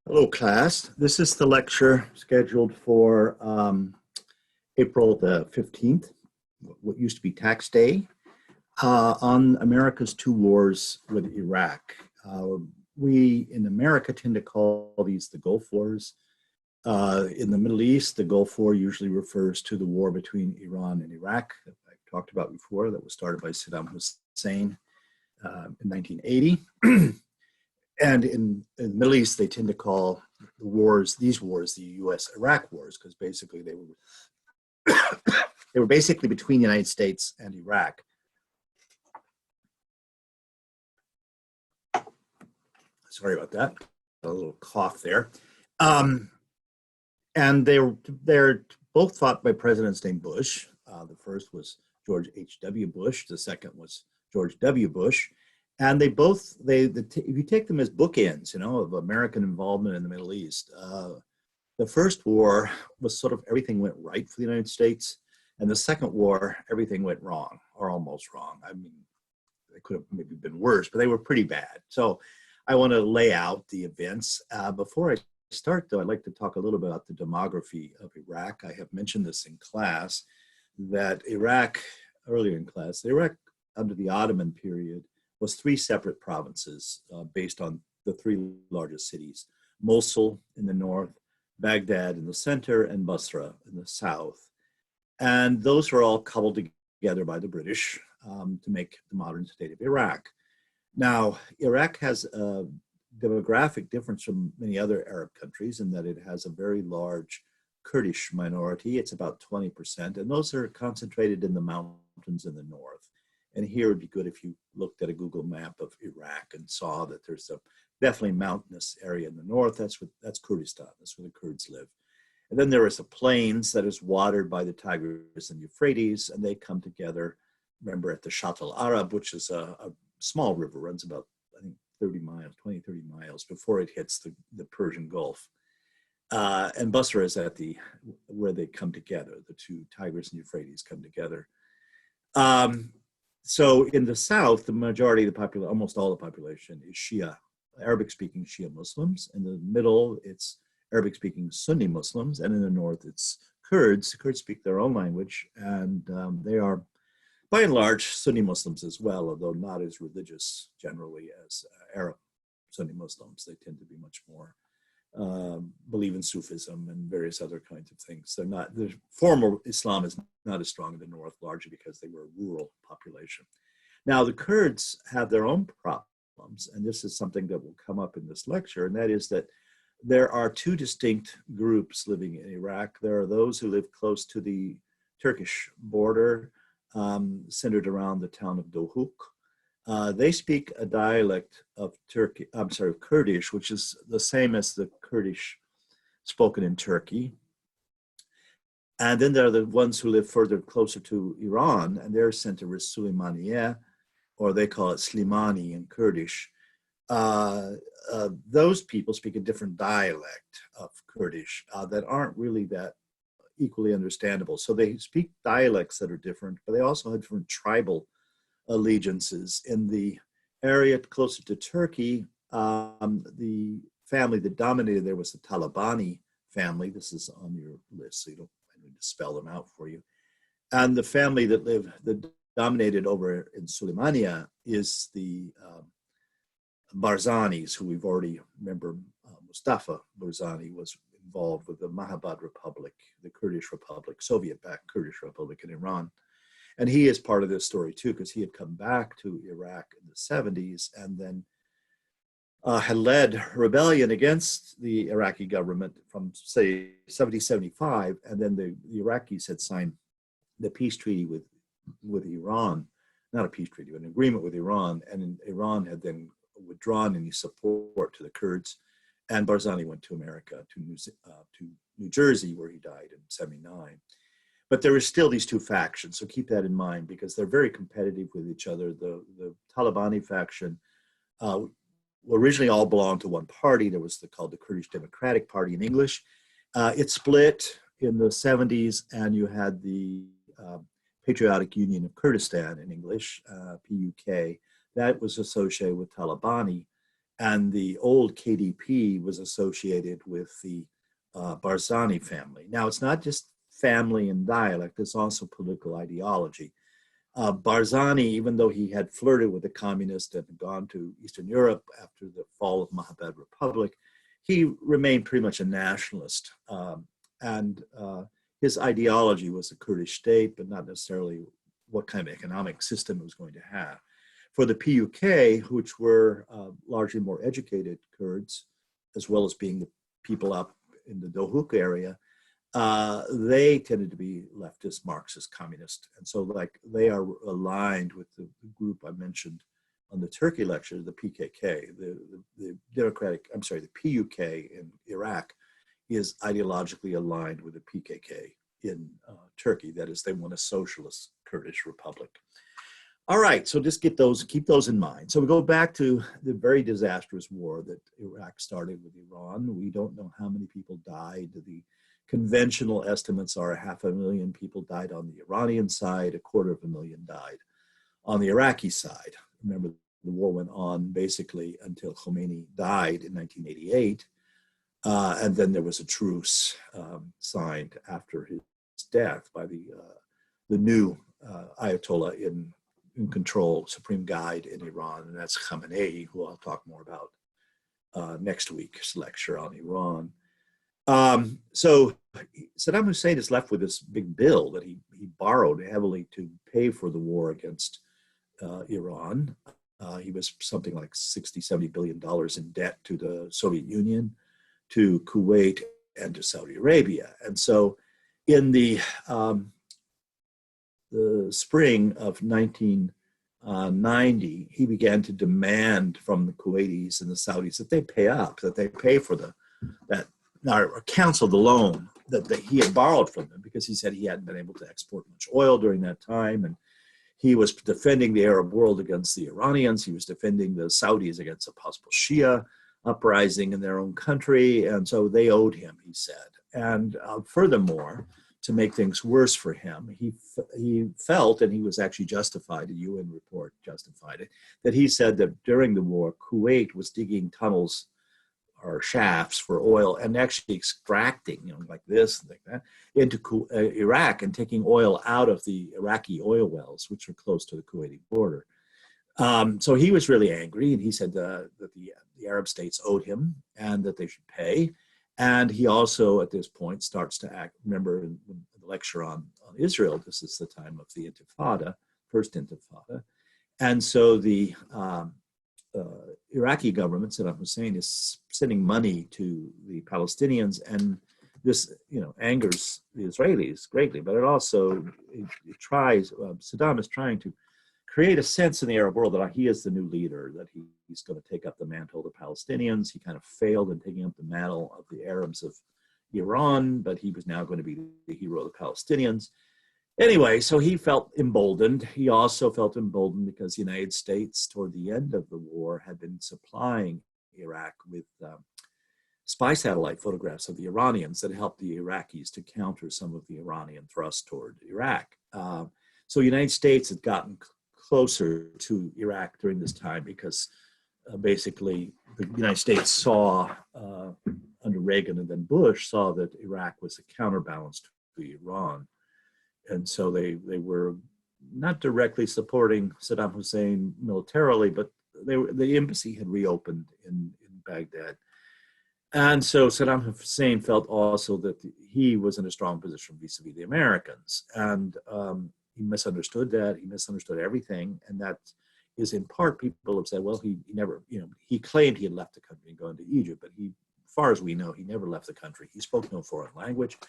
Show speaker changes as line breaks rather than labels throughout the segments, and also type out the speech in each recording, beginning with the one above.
Hello, class. This is the lecture scheduled for April the 15th, what used to be Tax Day, on America's two wars with Iraq. We in America tend to call these the Gulf Wars. In the Middle East, the Gulf War usually refers to the war between Iran and Iraq that I talked about before, that was started by Saddam Hussein in 1980. And in the Middle East, they tend to call these wars, the U.S.-Iraq wars, because basically they were basically between the United States and Iraq. Sorry about that, a little cough there. And they're both fought by presidents named Bush. The first was George H.W. Bush. The second was George W. Bush. And if you take them as bookends, of American involvement in the Middle East, the first war was sort of everything went right for the United States. And the second war, everything went wrong, or almost wrong. I mean, they could have maybe been worse, but they were pretty bad. So I want to lay out the events. Before I start, though, I'd like to talk a little bit about the demography of Iraq. I have mentioned this in class, that earlier in class, Iraq under the Ottoman period was three separate provinces based on the three largest cities: Mosul in the north, Baghdad in the center, and Basra in the south. And those were all cobbled together by the British to make the modern state of Iraq. Now, Iraq has a demographic difference from many other Arab countries in that it has a very large Kurdish minority. It's about 20%, and those are concentrated in the mountains in the north. And here it'd be good if you looked at a Google map of Iraq and saw that there's a definitely mountainous area in the north. That's Kurdistan. That's where the Kurds live. And then there is a plains that is watered by the Tigris and Euphrates, and they come together, remember, at the Shatt al-Arab, which is a small river, runs about, I think, 30 miles before it hits the Persian Gulf. And Basra is where they come together. The two Tigris and Euphrates come together. So in the south, the majority of the population, almost all the population, is Shia, Arabic-speaking Shia Muslims. In the middle, it's Arabic-speaking Sunni Muslims. And in the north, it's Kurds. The Kurds speak their own language, and they are, by and large, Sunni Muslims as well, although not as religious generally as Arab Sunni Muslims. They tend to be much more believe in Sufism and various other kinds of things. The former Islam is not as strong in the north, largely because they were a rural population. Now, the Kurds have their own problems, and this is something that will come up in this lecture, and that is that there are two distinct groups living in Iraq. There are those who live close to the Turkish border, centered around the town of Dohuk. They speak a dialect of Kurdish, which is the same as the Kurdish spoken in Turkey. And then there are the ones who live further closer to Iran, and their center is Suleymaniye, or they call it Slimani in Kurdish. Those people speak a different dialect of Kurdish that aren't really that equally understandable. So they speak dialects that are different, but they also have different tribal allegiances. In the area closer to Turkey, the family that dominated there was the Talabani family. This is on your list, so I need to spell them out for you. And the family that dominated over in Suleymaniye is the Barzanis, who we've already remember. Mustafa Barzani was involved with the Mahabad Republic, the Kurdish Republic, Soviet-backed Kurdish Republic in Iran. And he is part of this story too, because he had come back to Iraq in the 70s and then had led rebellion against the Iraqi government from, say, 75, and then the Iraqis had signed the peace treaty with Iran, not a peace treaty, but an agreement with Iran, and Iran had then withdrawn any support to the Kurds, and Barzani went to America, to New Jersey, where he died in 79. But there are still these two factions, so keep that in mind, because they're very competitive with each other. The Talabani faction originally all belonged to one party. There was called the Kurdish Democratic Party in English. It split in the 70s, and you had the Patriotic Union of Kurdistan in English, PUK. That was associated with Talabani. And the old KDP was associated with the Barzani family. Now, it's not just family and dialect, it's also political ideology. Barzani, even though he had flirted with the communists and gone to Eastern Europe after the fall of Mahabad Republic, he remained pretty much a nationalist. And his ideology was a Kurdish state, but not necessarily what kind of economic system it was going to have. For the PUK, which were largely more educated Kurds, as well as being the people up in the Dohuk area, they tended to be leftist, Marxist, communist. And so like they are aligned with the group I mentioned on the Turkey lecture, the PKK, the PUK in Iraq is ideologically aligned with the PKK in Turkey. That is, they want a socialist Kurdish republic. All right, so just keep those in mind. So we go back to the very disastrous war that Iraq started with Iran. We don't know how many people died. The conventional estimates are 500,000 people died on the Iranian side, 250,000 died on the Iraqi side. Remember, the war went on basically until Khomeini died in 1988. And then there was a truce signed after his death by the new Ayatollah in control, supreme guide in Iran, and that's Khamenei, who I'll talk more about next week's lecture on Iran. So Saddam Hussein is left with this big bill that he borrowed heavily to pay for the war against Iran. He was something like $60–70 billion in debt to the Soviet Union, to Kuwait, and to Saudi Arabia. And so in the spring of 1990, he began to demand from the Kuwaitis and the Saudis that they pay up, that they pay for or cancel the loan that he had borrowed from them, because he said he hadn't been able to export much oil during that time. And he was defending the Arab world against the Iranians. He was defending the Saudis against a possible Shia uprising in their own country. And so they owed him, he said. And furthermore, to make things worse for him, he felt, and he was actually justified, a UN report justified it, that he said that during the war, Kuwait was digging tunnels or shafts for oil and actually extracting, like this and like that, into Iraq and taking oil out of the Iraqi oil wells, which are close to the Kuwaiti border. So he was really angry, and he said that the Arab states owed him and that they should pay. And he also, at this point, starts to act. Remember, in the lecture on Israel, this is the time of the Intifada, first Intifada. And so the Iraqi government, Saddam Hussein, is sending money to the Palestinians, and this, angers the Israelis greatly. But it also Saddam is trying to create a sense in the Arab world that he is the new leader, that he's going to take up the mantle of the Palestinians. He kind of failed in taking up the mantle of the Arabs of Iran, but he was now going to be the hero of the Palestinians. Anyway, so he felt emboldened. He also felt emboldened because the United States, toward the end of the war, had been supplying Iraq with spy satellite photographs of the Iranians that helped the Iraqis to counter some of the Iranian thrust toward Iraq. So the United States had gotten closer to Iraq during this time because basically the United States saw, under Reagan and then Bush, saw that Iraq was a counterbalance to Iran. And so they were not directly supporting Saddam Hussein militarily, but the embassy had reopened in Baghdad. And so Saddam Hussein felt also that he was in a strong position vis-a-vis the Americans. And he misunderstood that. He misunderstood everything. And that is in part, people have said, well, he never, he claimed he had left the country and gone to Egypt, but as far as we know, he never left the country. He spoke no foreign language.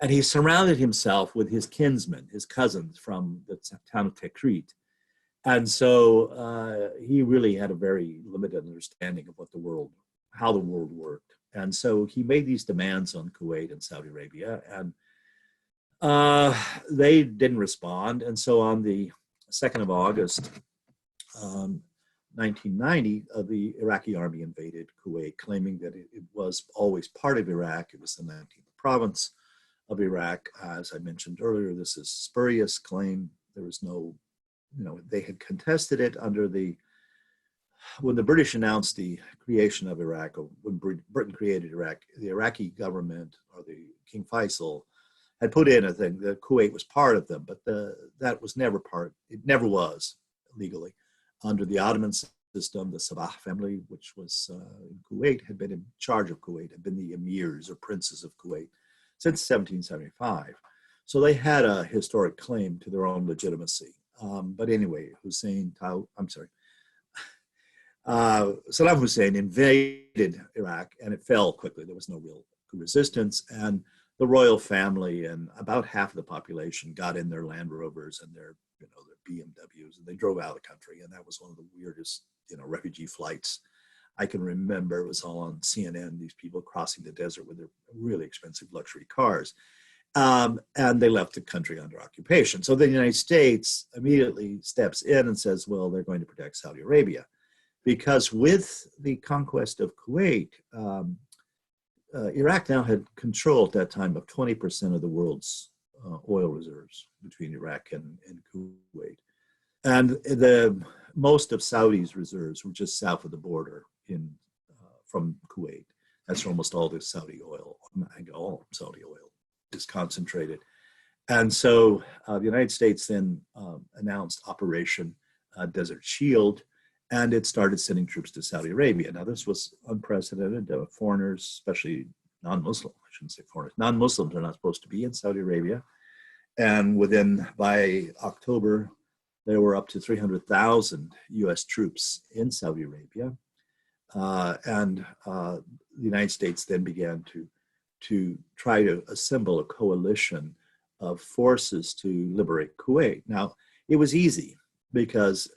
And he surrounded himself with his kinsmen, his cousins from the town of Tikrit. And so he really had a very limited understanding of how the world worked. And so he made these demands on Kuwait and Saudi Arabia, and they didn't respond. And so on the 2nd of August, 1990, the Iraqi army invaded Kuwait, claiming that it was always part of Iraq. It was the 19th province of Iraq. As I mentioned earlier, this is spurious claim. There was no, they had contested it under the when the British announced the creation of Iraq, or when Britain created Iraq, the Iraqi government, or the King Faisal, had put in a thing that Kuwait was part of them, but that was never part. It never was legally. Under the Ottoman system, the Sabah family, which was in Kuwait, had been in charge of Kuwait, had been the emirs or princes of Kuwait since 1775. So they had a historic claim to their own legitimacy. But anyway, Saddam Hussein invaded Iraq, and it fell quickly. There was no real resistance, and the royal family and about half of the population got in their Land Rovers and their BMWs, and they drove out of the country. And that was one of the weirdest, refugee flights I can remember. It was all on CNN, these people crossing the desert with their really expensive luxury cars. And they left the country under occupation. So the United States immediately steps in and says, well, they're going to protect Saudi Arabia. Because with the conquest of Kuwait, Iraq now had control at that time of 20% of the world's oil reserves between Iraq and Kuwait. And most of Saudi's reserves were just south of the border from Kuwait. That's where almost all the Saudi oil, all Saudi oil is concentrated. And so the United States then announced Operation Desert Shield, and it started sending troops to Saudi Arabia. Now, this was unprecedented. Foreigners, especially non-Muslim, I shouldn't say foreigners, non-Muslims are not supposed to be in Saudi Arabia. And by October, there were up to 300,000 U.S. troops in Saudi Arabia. And the United States then began to try to assemble a coalition of forces to liberate Kuwait. Now, it was easy because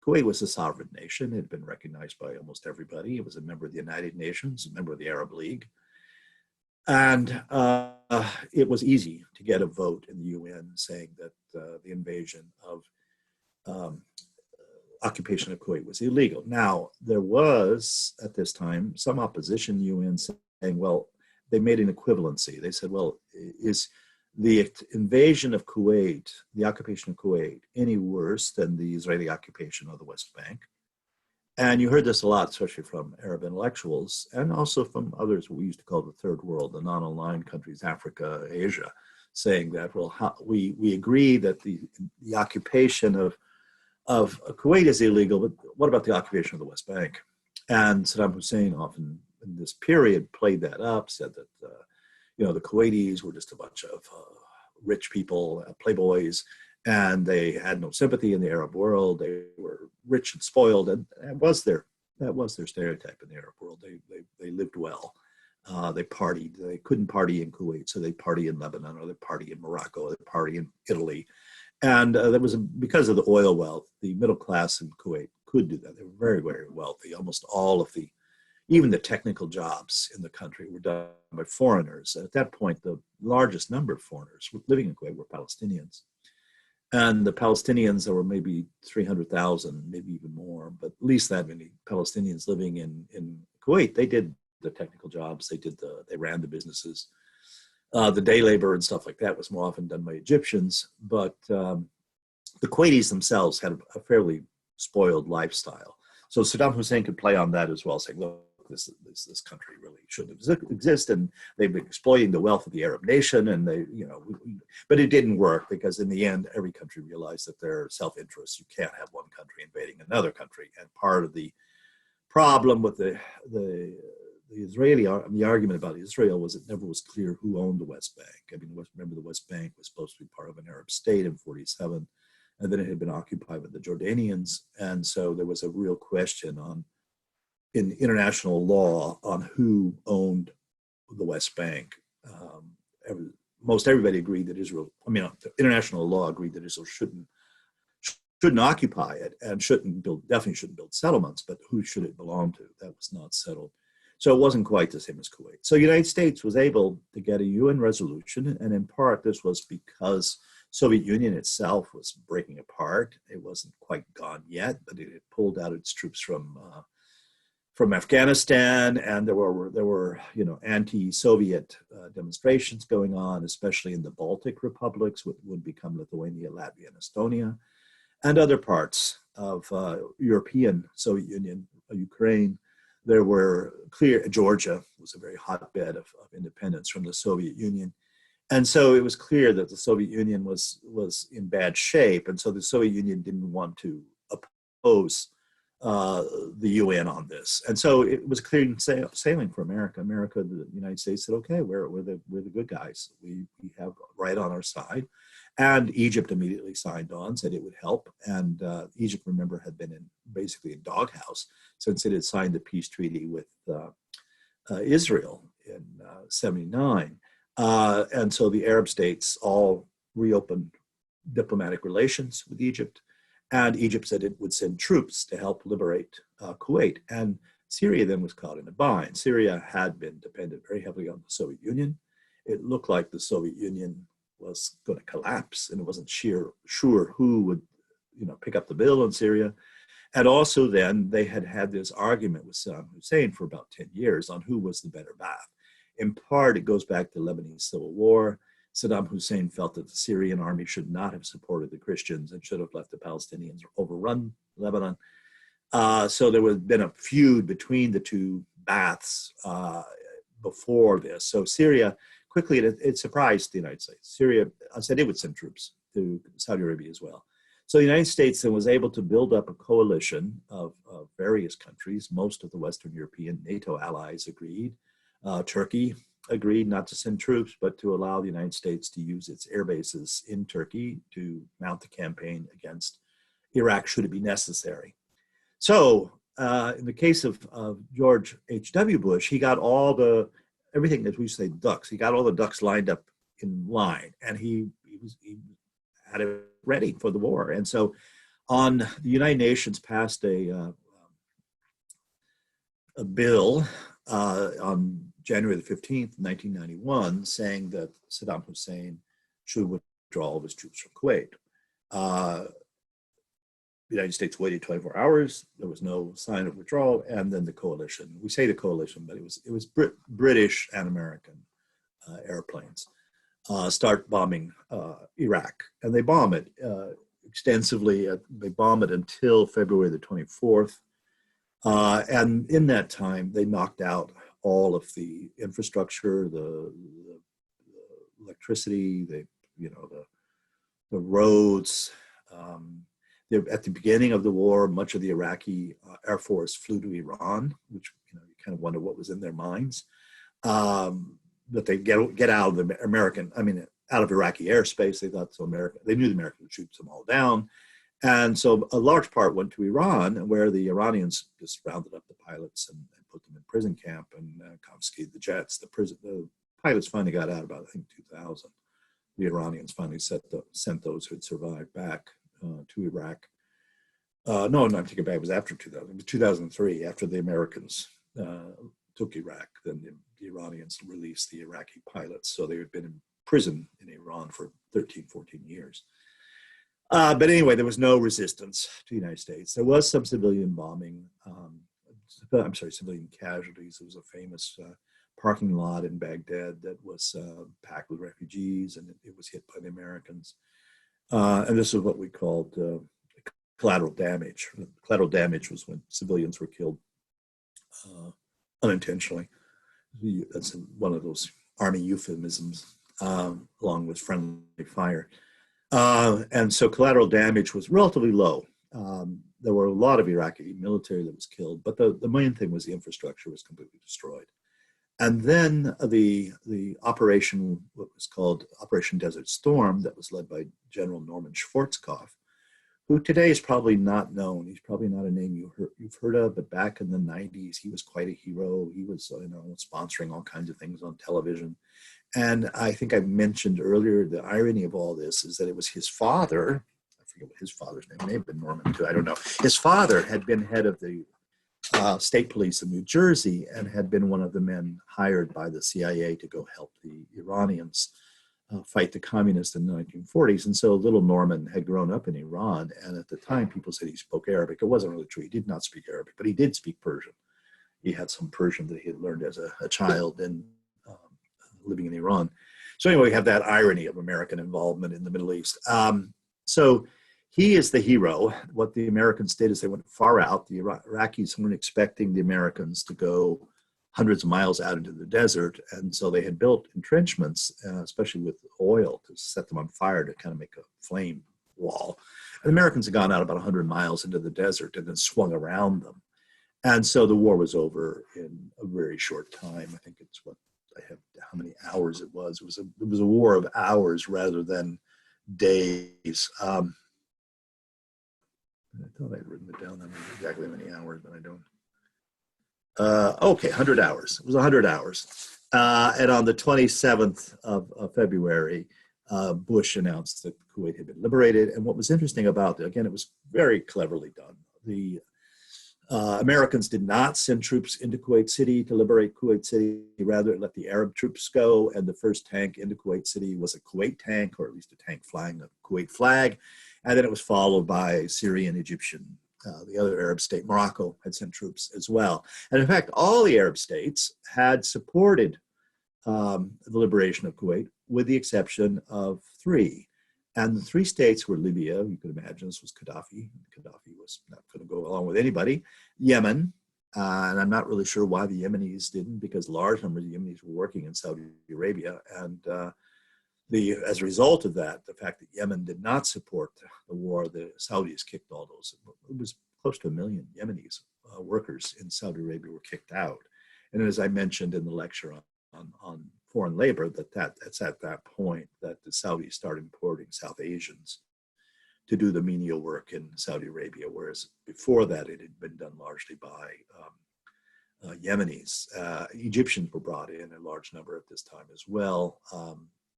Kuwait was a sovereign nation. It had been recognized by almost everybody. It was a member of the United Nations, a member of the Arab League. And it was easy to get a vote in the UN saying that the invasion of occupation of Kuwait was illegal. Now, there was, at this time, some opposition in the UN saying, well, they made an equivalency. They said, well, is the invasion of Kuwait, the occupation of Kuwait, any worse than the Israeli occupation of the West Bank? And you heard this a lot, especially from Arab intellectuals, and also from others, what we used to call the third world, the non-aligned countries, Africa, Asia, saying that, well, we agree that the occupation of Kuwait is illegal, but what about the occupation of the West Bank? And Saddam Hussein often in this period played that up, said that the Kuwaitis were just a bunch of rich people, playboys, and they had no sympathy in the Arab world. They were rich and spoiled, and that was their stereotype in the Arab world. They lived well. They partied. They couldn't party in Kuwait, so they party in Lebanon, or they party in Morocco, or they party in Italy. And because of the oil wealth, the middle class in Kuwait could do that. They were very, very wealthy. Almost all of even the technical jobs in the country were done by foreigners. At that point, the largest number of foreigners living in Kuwait were Palestinians. And the Palestinians, there were maybe 300,000, maybe even more, but at least that many Palestinians living in Kuwait. They did the technical jobs. They ran the businesses. The day labor and stuff like that was more often done by Egyptians, but the Kuwaitis themselves had a fairly spoiled lifestyle. So Saddam Hussein could play on that as well, saying, look, this country really shouldn't exist, and they've been exploiting the wealth of the Arab nation, and but it didn't work, because in the end, every country realized that their self-interest, you can't have one country invading another country. And part of the problem with the argument about Israel was it never was clear who owned the West Bank. I mean, remember, the West Bank was supposed to be part of an Arab state in 1947, and then it had been occupied by the Jordanians, and so there was a real question in international law on who owned the West Bank. Most everybody agreed that international law agreed that Israel shouldn't occupy it, and definitely shouldn't build settlements, but who should it belong to? That was not settled. So it wasn't quite the same as Kuwait. So the United States was able to get a UN resolution, and in part this was because Soviet Union itself was breaking apart. It wasn't quite gone yet, but it had pulled out its troops from Afghanistan, and there were anti-Soviet demonstrations going on, especially in the Baltic republics, what would become Lithuania, Latvia, and Estonia. and other parts of European Soviet Union, Ukraine. There were Georgia was a very hotbed of independence from the Soviet Union. And so it was clear that the Soviet Union was in bad shape. And so the Soviet Union didn't want to oppose the UN on this. And so it was clear sailing for America. The United States said, okay, we're the good guys. We have right on our side. And Egypt immediately signed on, said it would help. And Egypt, remember, had been basically in doghouse since it had signed the peace treaty with Israel in 79. And so the Arab states all reopened diplomatic relations with Egypt. And Egypt said it would send troops to help liberate Kuwait. And Syria then was caught in a bind. Syria had been dependent very heavily on the Soviet Union. It looked like the Soviet Union was going to collapse, and it wasn't sure who would, pick up the bill in Syria. And also then they had this argument with Saddam Hussein for about 10 years on who was the better Ba'ath. In part, it goes back to the Lebanese Civil War. Saddam Hussein felt that the Syrian army should not have supported the Christians and should have let the Palestinians overrun Lebanon. So there had been a feud between the two Ba'aths before this. So Syria, quickly, it surprised the United States. Syria said it would send troops to Saudi Arabia as well. So the United States then was able to build up a coalition of various countries. Most of the Western European NATO allies agreed. Turkey agreed not to send troops, but to allow the United States to use its air bases in Turkey to mount the campaign against Iraq should it be necessary. So in the case of George H.W. Bush, he got everything, as we say, ducks. He got all the ducks lined up in line, and he had it ready for the war. And so the United Nations passed a bill on January the 15th, 1991, saying that Saddam Hussein should withdraw all of his troops from Kuwait. The United States waited 24 hours. There was no sign of withdrawal. And then the coalition, we say the coalition, but it was British and American airplanes, start bombing Iraq. And they bomb it extensively. They bomb it until February the 24th. And in that time, they knocked out all of the infrastructure, the electricity, the roads. At the beginning of the war, much of the Iraqi Air Force flew to Iran, which you kind of wonder what was in their minds. That they get out of the out of Iraqi airspace. They thought they knew the Americans would shoot them all down. And so a large part went to Iran, where the Iranians just rounded up the pilots and put them in prison camp and confiscated the jets. The pilots finally got out about, I think, 2000. The Iranians finally sent those who had survived back to Iraq. No, I'm taking it back. It was after 2000. It was 2003, after the Americans took Iraq. Then the Iranians released the Iraqi pilots. So they had been in prison in Iran for 13, 14 years. But anyway, there was no resistance to the United States. There was some civilian bombing. Civilian casualties. There was a famous parking lot in Baghdad that was packed with refugees, and it was hit by the Americans. And this is what we called collateral damage. Collateral damage was when civilians were killed unintentionally. That's one of those army euphemisms, along with friendly fire. And so collateral damage was relatively low. There were a lot of Iraqi military that was killed, but the main thing was the infrastructure was completely destroyed. And then the operation, what was called Operation Desert Storm, that was led by General Norman Schwarzkopf, who today is probably not known. He's probably not a name you've heard of, but back in the 90s, he was quite a hero. He was sponsoring all kinds of things on television. And I think I mentioned earlier, the irony of all this is that it was his father, I forget what his father's name, may have been Norman too, I don't know. His father had been head of the state police in New Jersey and had been one of the men hired by the CIA to go help the Iranians fight the communists in the 1940s. And so little Norman had grown up in Iran. And at the time, people said he spoke Arabic. It wasn't really true. He did not speak Arabic, but he did speak Persian. He had some Persian that he had learned as a child and living in Iran. So anyway, we have that irony of American involvement in the Middle East. So he is the hero. What the Americans did is they went far out. The Iraqis weren't expecting the Americans to go hundreds of miles out into the desert, and so they had built entrenchments, especially with oil, to set them on fire to kind of make a flame wall. And the Americans had gone out about 100 miles into the desert and then swung around them. And so the war was over in a very short time. I think it's what I have, how many hours it was. It was a war of hours rather than days. I thought I'd written it down. I don't know exactly how many hours, but I don't. Okay, 100 hours. It was 100 hours. And on the 27th of February, Bush announced that Kuwait had been liberated. And what was interesting about it, again, it was very cleverly done. The Americans did not send troops into Kuwait City to liberate Kuwait City. Rather, it let the Arab troops go. And the first tank into Kuwait City was a Kuwait tank, or at least a tank flying a Kuwait flag. And then it was followed by Syrian, Egyptian. The other Arab state, Morocco, had sent troops as well. And in fact, all the Arab states had supported the liberation of Kuwait, with the exception of three. And the three states were Libya. You could imagine this was Gaddafi. Gaddafi was not going to go along with anybody. Yemen, and I'm not really sure why the Yemenis didn't, because large numbers of Yemenis were working in Saudi Arabia. And as a result of that, the fact that Yemen did not support the war, the Saudis kicked all those. It was close to 1 million Yemenis workers in Saudi Arabia were kicked out. And as I mentioned in the lecture on foreign labor, that's at that point that the Saudis started importing South Asians to do the menial work in Saudi Arabia, whereas before that it had been done largely by Yemenis. Egyptians were brought in a large number at this time as well.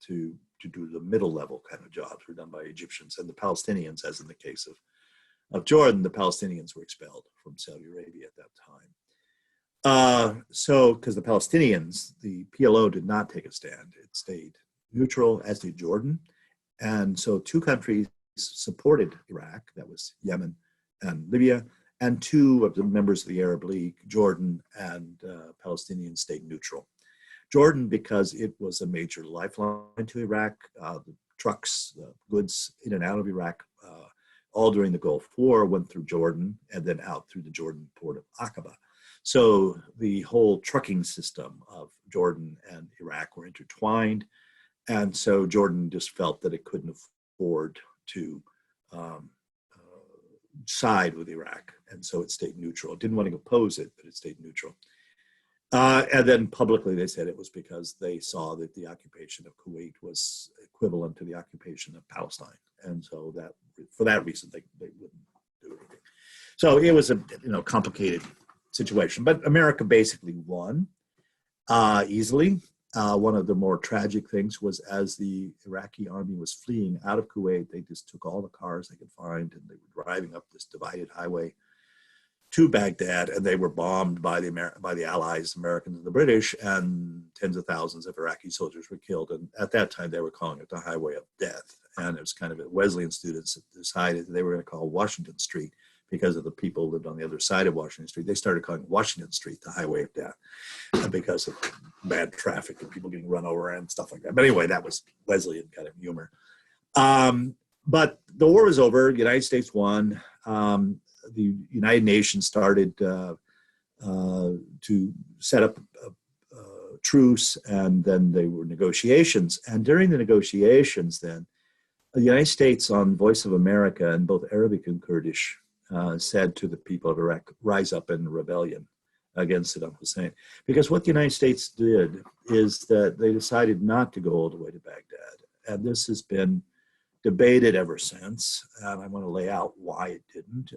To do the middle level kind of jobs were done by Egyptians, and the Palestinians, as in the case of Jordan, the Palestinians were expelled from Saudi Arabia at that time. So, because the Palestinians, the PLO did not take a stand. It stayed neutral, as did Jordan. And so two countries supported Iraq, that was Yemen and Libya, and two of the members of the Arab League, Jordan and Palestinians, stayed neutral. Jordan, because it was a major lifeline to Iraq, the trucks, the goods in and out of Iraq, all during the Gulf War went through Jordan and then out through the Jordan port of Aqaba. So the whole trucking system of Jordan and Iraq were intertwined. And so Jordan just felt that it couldn't afford to side with Iraq. And so it stayed neutral. It didn't want to oppose it, but it stayed neutral. And then publicly they said it was because they saw that the occupation of Kuwait was equivalent to the occupation of Palestine. And so that for that reason, they wouldn't do anything. So it was a complicated situation, but America basically won easily. One of the more tragic things was as the Iraqi army was fleeing out of Kuwait, they just took all the cars they could find and they were driving up this divided highway to Baghdad, and they were bombed by the Allies, Americans and the British, and tens of thousands of Iraqi soldiers were killed. And at that time, they were calling it the Highway of Death. And it was kind of Wesleyan students that decided they were going to call Washington Street because of the people who lived on the other side of Washington Street. They started calling Washington Street the Highway of Death because of bad traffic and people getting run over and stuff like that. But anyway, that was Wesleyan kind of humor. But the war was over. The United States won. The United Nations started to set up a truce, and then there were negotiations. And during the negotiations then, the United States on Voice of America in both Arabic and Kurdish said to the people of Iraq, rise up in rebellion against Saddam Hussein. Because what the United States did is that they decided not to go all the way to Baghdad. And this has been debated ever since, and I want to lay out why it didn't.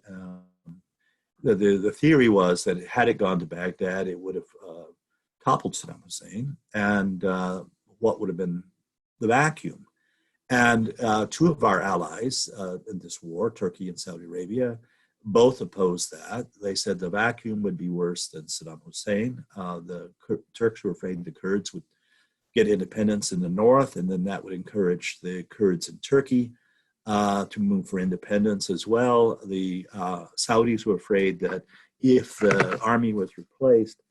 The theory was that had it gone to Baghdad, it would have toppled Saddam Hussein, and what would have been the vacuum. And two of our allies in this war, Turkey and Saudi Arabia, both opposed that. They said the vacuum would be worse than Saddam Hussein. The Turks were afraid the Kurds would get independence in the north, and then that would encourage the Kurds in Turkey to move for independence as well. The Saudis were afraid that if the army was replaced,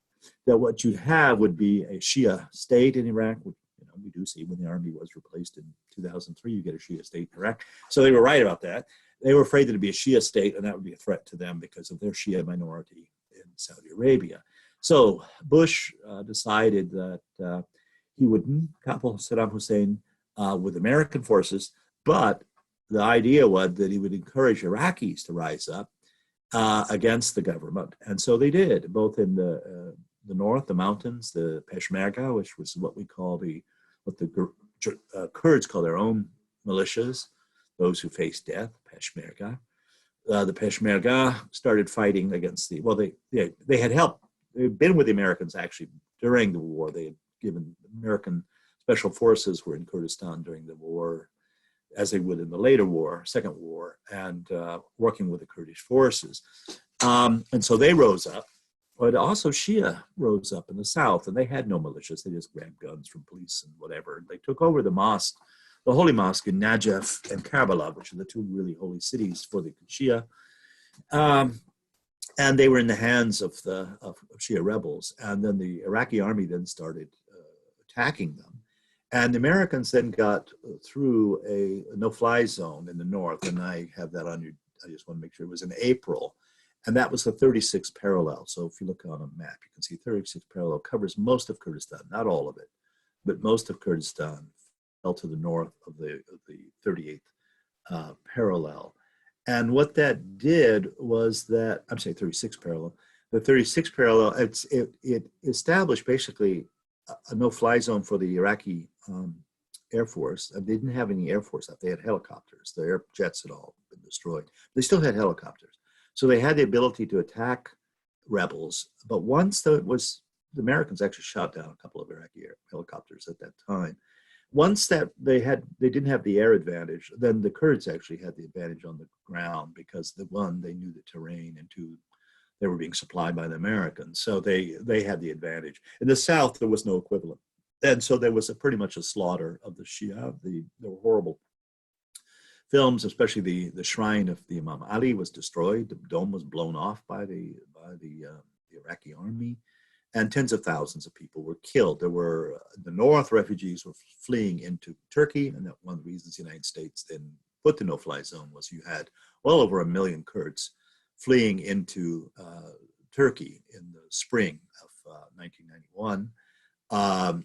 that what you'd have would be a Shia state in Iraq, which we do see when the army was replaced in 2003, you get a Shia state in Iraq. So they were right about that. they were afraid that it'd be a Shia state, and that would be a threat to them because of their Shia minority in Saudi Arabia. So Bush decided that he would topple Saddam Hussein with American forces, but the idea was that he would encourage Iraqis to rise up against the government. And so they did, both in the north, the mountains, the Pesh Merga, which was what the Kurds call their own militias, those who faced death, Pesh Merga. The Pesh Merga started fighting against they had helped. They'd been with the Americans actually during the war. They had given American special forces were in Kurdistan during the war, as they would in the later war, second war, and working with the Kurdish forces. And so they rose up, but also Shia rose up in the south, and they had no militias. They just grabbed guns from police and whatever. They took over the mosque, the holy mosque in Najaf and Karbala, which are the two really holy cities for the Shia. And they were in the hands of Shia rebels. And then the Iraqi army then started attacking them. And the Americans then got through a no-fly zone in the north, and I have that on you. I just want to make sure it was in April, and that was the 36th parallel. So if you look on a map, you can see 36th parallel covers most of Kurdistan, not all of it, but most of Kurdistan fell to the north of the 38th parallel. And what that did was that, I'm saying 36th parallel, the 36th parallel, it established basically a no-fly zone for the Iraqi Air Force. They didn't have any Air Force up. They had helicopters. The air jets had all been destroyed. They still had helicopters. So they had the ability to attack rebels. But once the Americans actually shot down a couple of Iraqi helicopters at that time. Once that they didn't have the air advantage, then the Kurds actually had the advantage on the ground because they knew the terrain, and two, they were being supplied by the Americans. So they had the advantage. In the south, there was no equivalent. And so there was pretty much a slaughter of the Shia. There were horrible films, especially the shrine of the Imam Ali was destroyed. The dome was blown off by the Iraqi army, and tens of thousands of people were killed. There were the north, refugees were fleeing into Turkey, and that one of the reasons the United States then put the no-fly zone was you had well over 1 million Kurds fleeing into Turkey in the spring of 1991.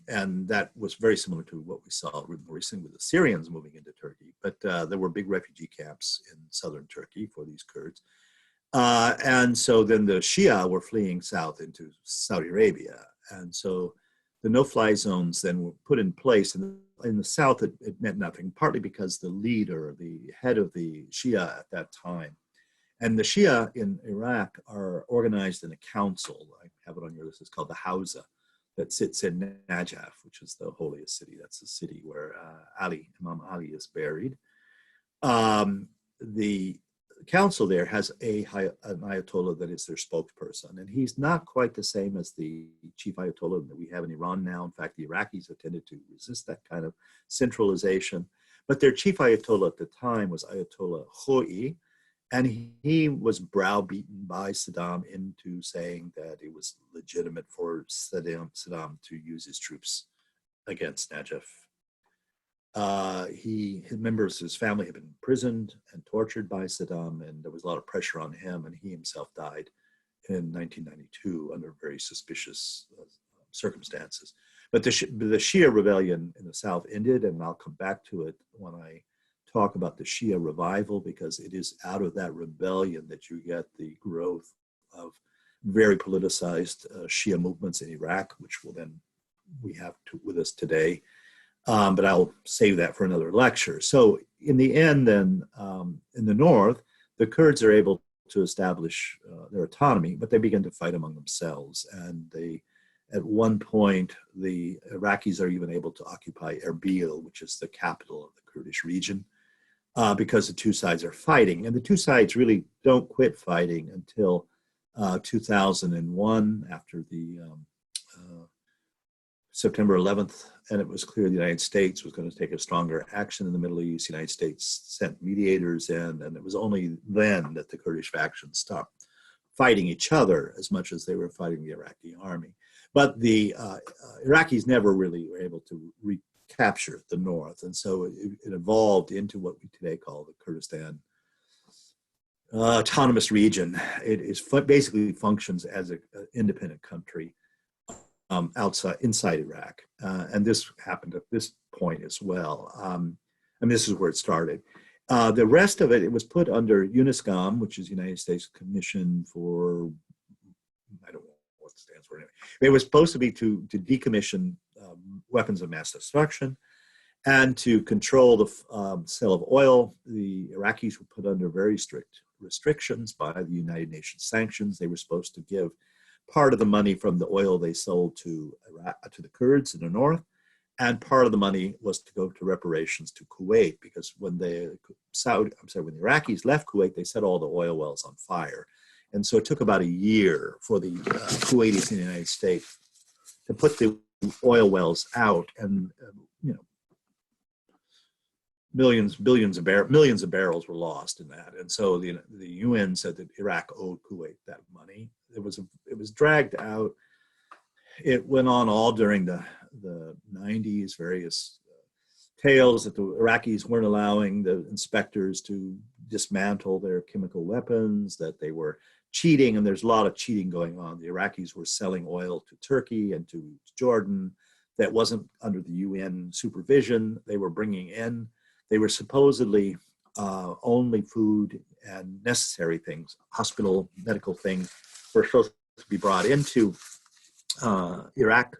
And that was very similar to what we saw recently with the Syrians moving into Turkey. But there were big refugee camps in southern Turkey for these Kurds. And so then the Shia were fleeing south into Saudi Arabia. And so the no-fly zones then were put in place. And in the south, it meant nothing, partly because the head of the Shia at that time, and the Shia in Iraq are organized in a council. I have it on your list. It's called the Hawza, that sits in Najaf, which is the holiest city. That's the city where Imam Ali is buried. The council there has an Ayatollah that is their spokesperson, and he's not quite the same as the chief Ayatollah that we have in Iran now. In fact, the Iraqis have tended to resist that kind of centralization. But their chief Ayatollah at the time was Ayatollah al-Kho'i, and he was browbeaten by Saddam into saying that it was legitimate for Saddam to use his troops against Najaf. His members of his family had been imprisoned and tortured by Saddam, and there was a lot of pressure on him, and he himself died in 1992 under very suspicious circumstances. But the Shia rebellion in the south ended, and I'll come back to it when I talk about the Shia revival, because it is out of that rebellion that you get the growth of very politicized Shia movements in Iraq, which we have with us today. But I'll save that for another lecture. So in the end then, in the north, the Kurds are able to establish their autonomy, but they begin to fight among themselves. And at one point, the Iraqis are even able to occupy Erbil, which is the capital of the Kurdish region, because the two sides are fighting. And the two sides really don't quit fighting until 2001, after the September 11th, and it was clear the United States was going to take a stronger action in the Middle East. The United States sent mediators in, and it was only then that the Kurdish factions stopped fighting each other as much as they were fighting the Iraqi army. But the Iraqis never really were able to recapture the north, and so it evolved into what we today call the Kurdistan autonomous region. It is basically functions as an independent country inside Iraq, and this happened at this point as well. And this is where it started. The rest of it, it was put under UNISCOM, which is United States Commission for, I don't know what it stands for anyway. It was supposed to be to decommission weapons of mass destruction and to control the sale of oil. The Iraqis were put under very strict restrictions by the United Nations sanctions. They were supposed to give part of the money from the oil they sold to Iraq, to the Kurds in the north, and part of the money was to go to reparations to Kuwait, because when the Iraqis left Kuwait, they set all the oil wells on fire. And so it took about a year for the Kuwaitis in the United States to put the oil wells out, and millions of barrels were lost in that. And so the UN said that Iraq owed Kuwait that money. It was dragged out. It went on all during the 90s, various tales that the Iraqis weren't allowing the inspectors to dismantle their chemical weapons, that they were cheating, and there's a lot of cheating going on. The Iraqis were selling oil to Turkey and to Jordan that wasn't under the UN supervision. They were bringing in, they were supposedly only food and necessary things, hospital, medical things, were supposed to be brought into Iraq.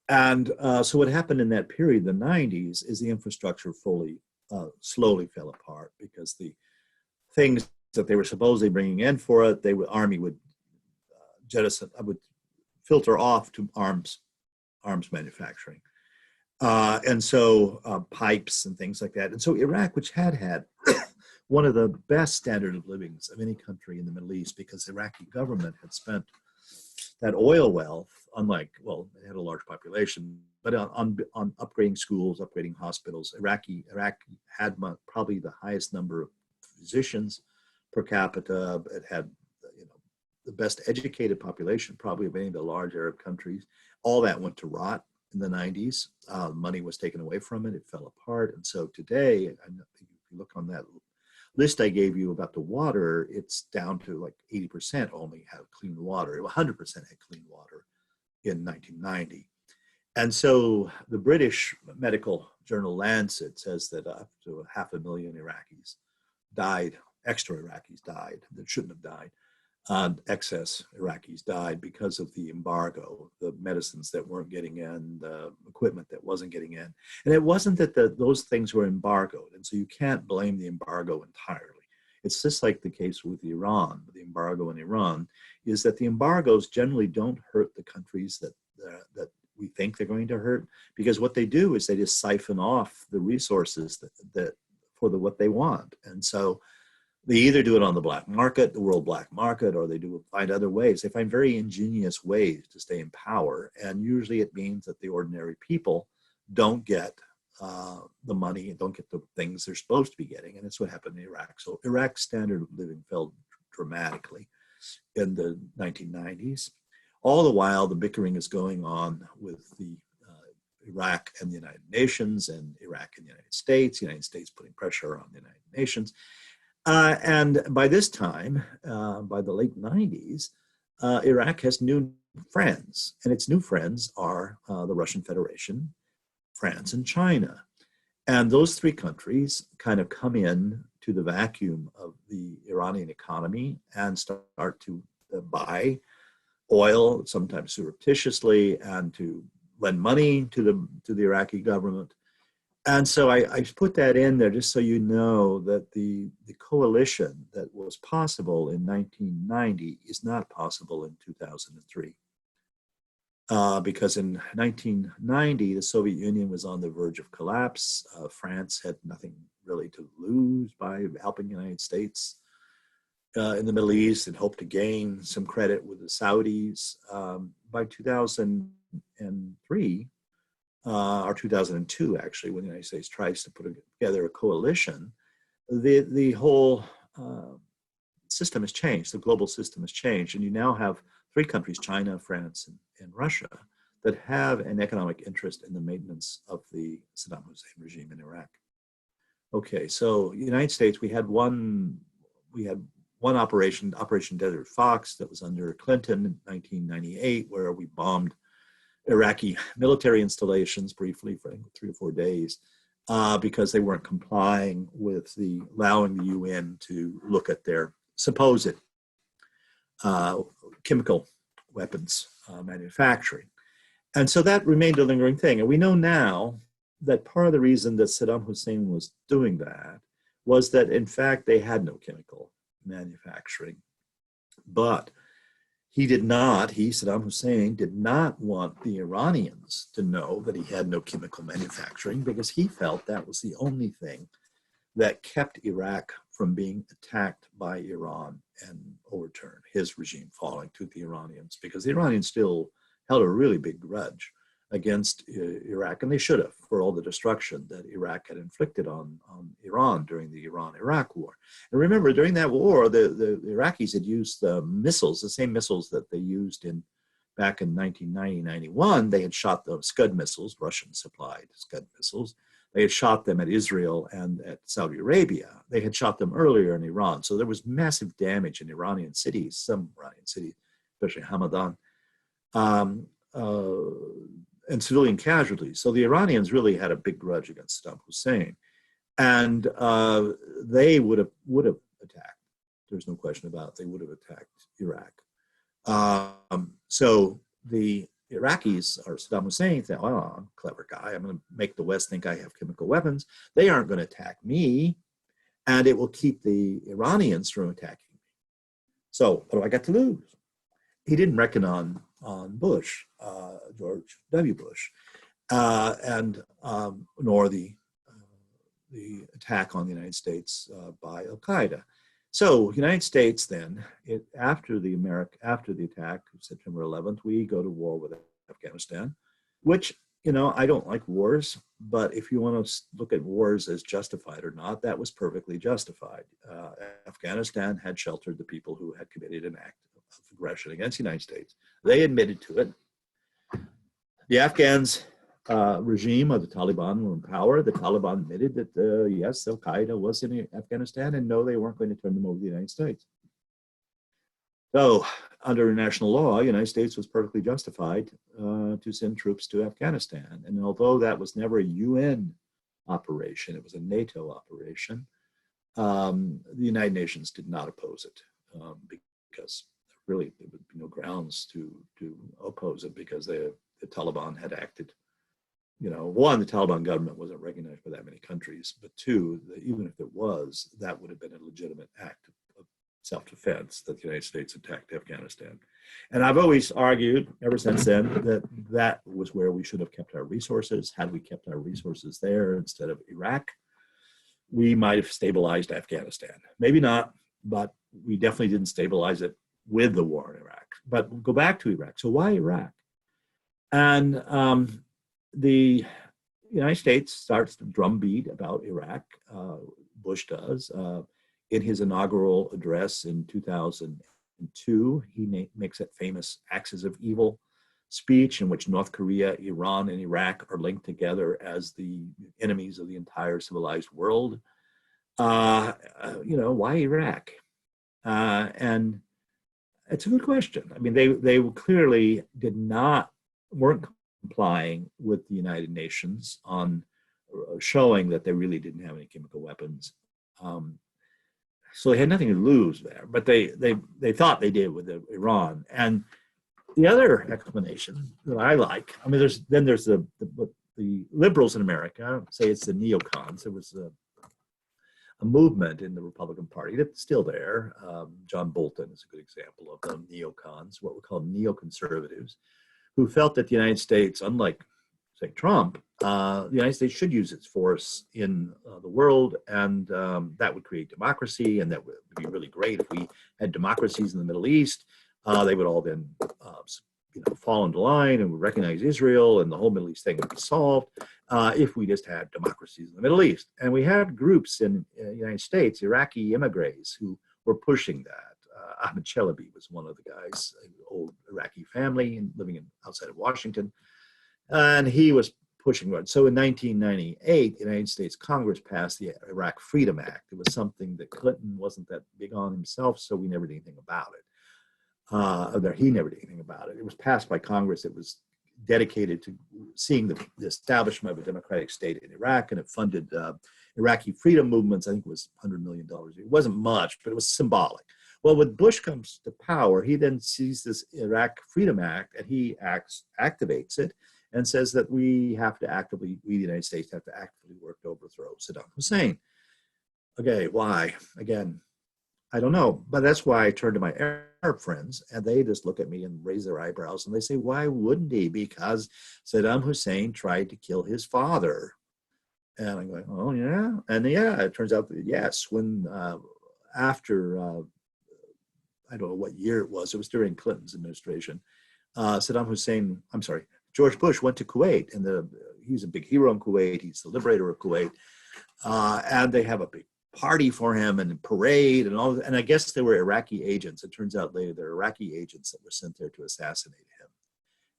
And so what happened in that period, the 90s, is the infrastructure slowly fell apart, because the things that they were supposedly bringing in for it, the army would would filter off to arms manufacturing. And so pipes and things like that. And so Iraq, which had one of the best standard of livings of any country in the Middle East, because the Iraqi government had spent that oil wealth, unlike, well, it had a large population, but on upgrading schools, upgrading hospitals. Iraq had probably the highest number of physicians per capita. It had, the best educated population probably of any of the large Arab countries. All that went to rot in the 90s. Money was taken away from it. It fell apart. And so today, I think if you look on that list I gave you about the water, it's down to like 80% only have clean water. 100% had clean water in 1990. And so the British medical journal Lancet says that up to 500,000 Iraqis died, extra Iraqis died that shouldn't have died. Excess Iraqis died because of the embargo, the medicines that weren't getting in, the equipment that wasn't getting in. And it wasn't that those things were embargoed. And so you can't blame the embargo entirely. It's just like the case with Iran. The embargo in Iran is that the embargoes generally don't hurt the countries that we think they're going to hurt, because what they do is they just siphon off the resources that for what they want. And so they either do it on the black market, the world black market, or they find other ways. They find very ingenious ways to stay in power. And usually it means that the ordinary people don't get the money and don't get the things they're supposed to be getting. And that's what happened in Iraq. So Iraq's standard of living fell dramatically in the 1990s. All the while, the bickering is going on with the Iraq and the United Nations, and Iraq and the United States putting pressure on the United Nations. And by this time, by the late 90s, Iraq has new friends, and its new friends are the Russian Federation, France, and China. And those three countries kind of come in to the vacuum of the Iranian economy and start to buy oil, sometimes surreptitiously, and to lend money to the Iraqi government. And so I put that in there just so you know that the coalition that was possible in 1990 is not possible in 2003. Because in 1990, the Soviet Union was on the verge of collapse. France had nothing really to lose by helping the United States in the Middle East, and hoped to gain some credit with the Saudis. By 2003, or 2002, actually, when the United States tries to put together a coalition, the whole system has changed. The global system has changed. And you now have three countries, China, France, and Russia, that have an economic interest in the maintenance of the Saddam Hussein regime in Iraq. Okay, so United States, we had one operation, Operation Desert Fox, that was under Clinton in 1998, where we bombed Iraqi military installations briefly for 3 or 4 days because they weren't complying with allowing the UN to look at their supposed chemical weapons manufacturing. And so that remained a lingering thing. And we know now that part of the reason that Saddam Hussein was doing that was that, in fact, they had no chemical manufacturing. But Saddam Hussein, did not want the Iranians to know that he had no chemical manufacturing, because he felt that was the only thing that kept Iraq from being attacked by Iran and overturn his regime falling to the Iranians, because the Iranians still held a really big grudge against Iraq, and they should have, for all the destruction that Iraq had inflicted on Iran during the Iran-Iraq war. And remember, during that war, the Iraqis had used the missiles, the same missiles that they used back in 1990-91. They had shot those Scud missiles, Russian-supplied Scud missiles. They had shot them at Israel and at Saudi Arabia. They had shot them earlier in Iran. So there was massive damage in Iranian cities, some Iranian cities, especially Hamadan, and civilian casualties. So the Iranians really had a big grudge against Saddam Hussein, and they would have attacked. There's no question about it. They would have attacked Iraq. So the Iraqis, or Saddam Hussein, think, well, I'm a clever guy. I'm going to make the West think I have chemical weapons. They aren't going to attack me, and it will keep the Iranians from attacking me. So what do I got to lose? He didn't reckon on Bush, George W. Bush, nor the attack on the United States by Al-Qaeda. So the United States then, after the attack of September 11th, we go to war with Afghanistan, which, I don't like wars, but if you want to look at wars as justified or not, that was perfectly justified. Afghanistan had sheltered the people who had committed an act of aggression against the United States. They admitted to it. The Afghans regime of the Taliban were in power. The Taliban admitted that, yes, Al-Qaeda was in Afghanistan, and no, they weren't going to turn them over to the United States. So under international law, the United States was perfectly justified to send troops to Afghanistan. And although that was never a UN operation, it was a NATO operation, the United Nations did not oppose it because really there would be no grounds to oppose it, because the Taliban had acted. One, the Taliban government wasn't recognized by that many countries, but two, even if it was, that would have been a legitimate act of self-defense that the United States attacked Afghanistan. And I've always argued ever since then that was where we should have kept our resources. Had we kept our resources there instead of Iraq, we might have stabilized Afghanistan. Maybe not, but we definitely didn't stabilize it with the war in Iraq. But we'll go back to Iraq. So why Iraq? And the United States starts to drumbeat about Iraq. Bush does. In his inaugural address in 2002, he makes that famous Axis of Evil speech in which North Korea, Iran, and Iraq are linked together as the enemies of the entire civilized world. Why Iraq? And it's a good question. I mean, they clearly weren't complying with the United Nations on showing that they really didn't have any chemical weapons. So they had nothing to lose there, but they thought they did with Iran. And the other explanation that I like, I mean, there's the liberals in America say it's the neocons. There was a movement in the Republican Party that's still there. John Bolton is a good example of the neocons, what we call neoconservatives, who felt that the United States, unlike, say, Trump, the United States should use its force in the world, and that would create democracy, and that would be really great if we had democracies in the Middle East. They would all then fall into line and would recognize Israel, and the whole Middle East thing would be solved if we just had democracies in the Middle East. And we had groups in the United States, Iraqi immigrants, who were pushing that. Ahmed Chalabi was one of the guys, an old Iraqi family living outside of Washington. And he was pushing it. So in 1998, the United States Congress passed the Iraq Freedom Act. It was something that Clinton wasn't that big on himself, so we never did anything about it. He never did anything about it. It was passed by Congress. It was dedicated to seeing the establishment of a democratic state in Iraq, and it funded Iraqi freedom movements. I think it was $100 million. It wasn't much, but it was symbolic. Well, when Bush comes to power, he then sees this Iraq Freedom Act, and he activates it and says that we, the United States, have to actively work to overthrow Saddam Hussein. Okay, why? Again, I don't know, but that's why I turn to my Arab friends, and they just look at me and raise their eyebrows, and they say, why wouldn't he? Because Saddam Hussein tried to kill his father. And I'm going, oh, yeah? And yeah, it turns out that, yes, when after, I don't know what year it was during Clinton's administration, George Bush went to Kuwait, and he's a big hero in Kuwait. He's the liberator of Kuwait. And they have a big party for him and parade and all. And I guess they were Iraqi agents. It turns out later they're Iraqi agents that were sent there to assassinate him,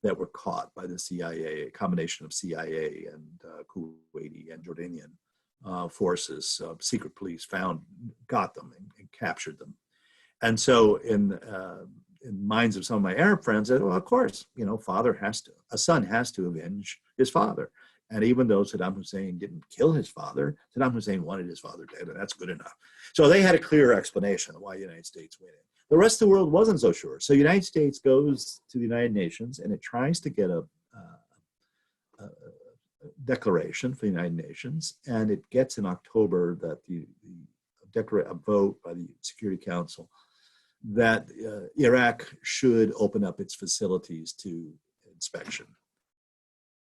that were caught by the CIA, a combination of CIA and Kuwaiti and Jordanian forces. Secret police got them and captured them. And so in minds of some of my Arab friends, well, of course, a son has to avenge his father. And even though Saddam Hussein didn't kill his father, Saddam Hussein wanted his father dead, and that's good enough. So they had a clear explanation of why the United States went in. The rest of the world wasn't so sure. So the United States goes to the United Nations, and it tries to get a declaration for the United Nations, and it gets in October that a vote by the Security Council that Iraq should open up its facilities to inspection.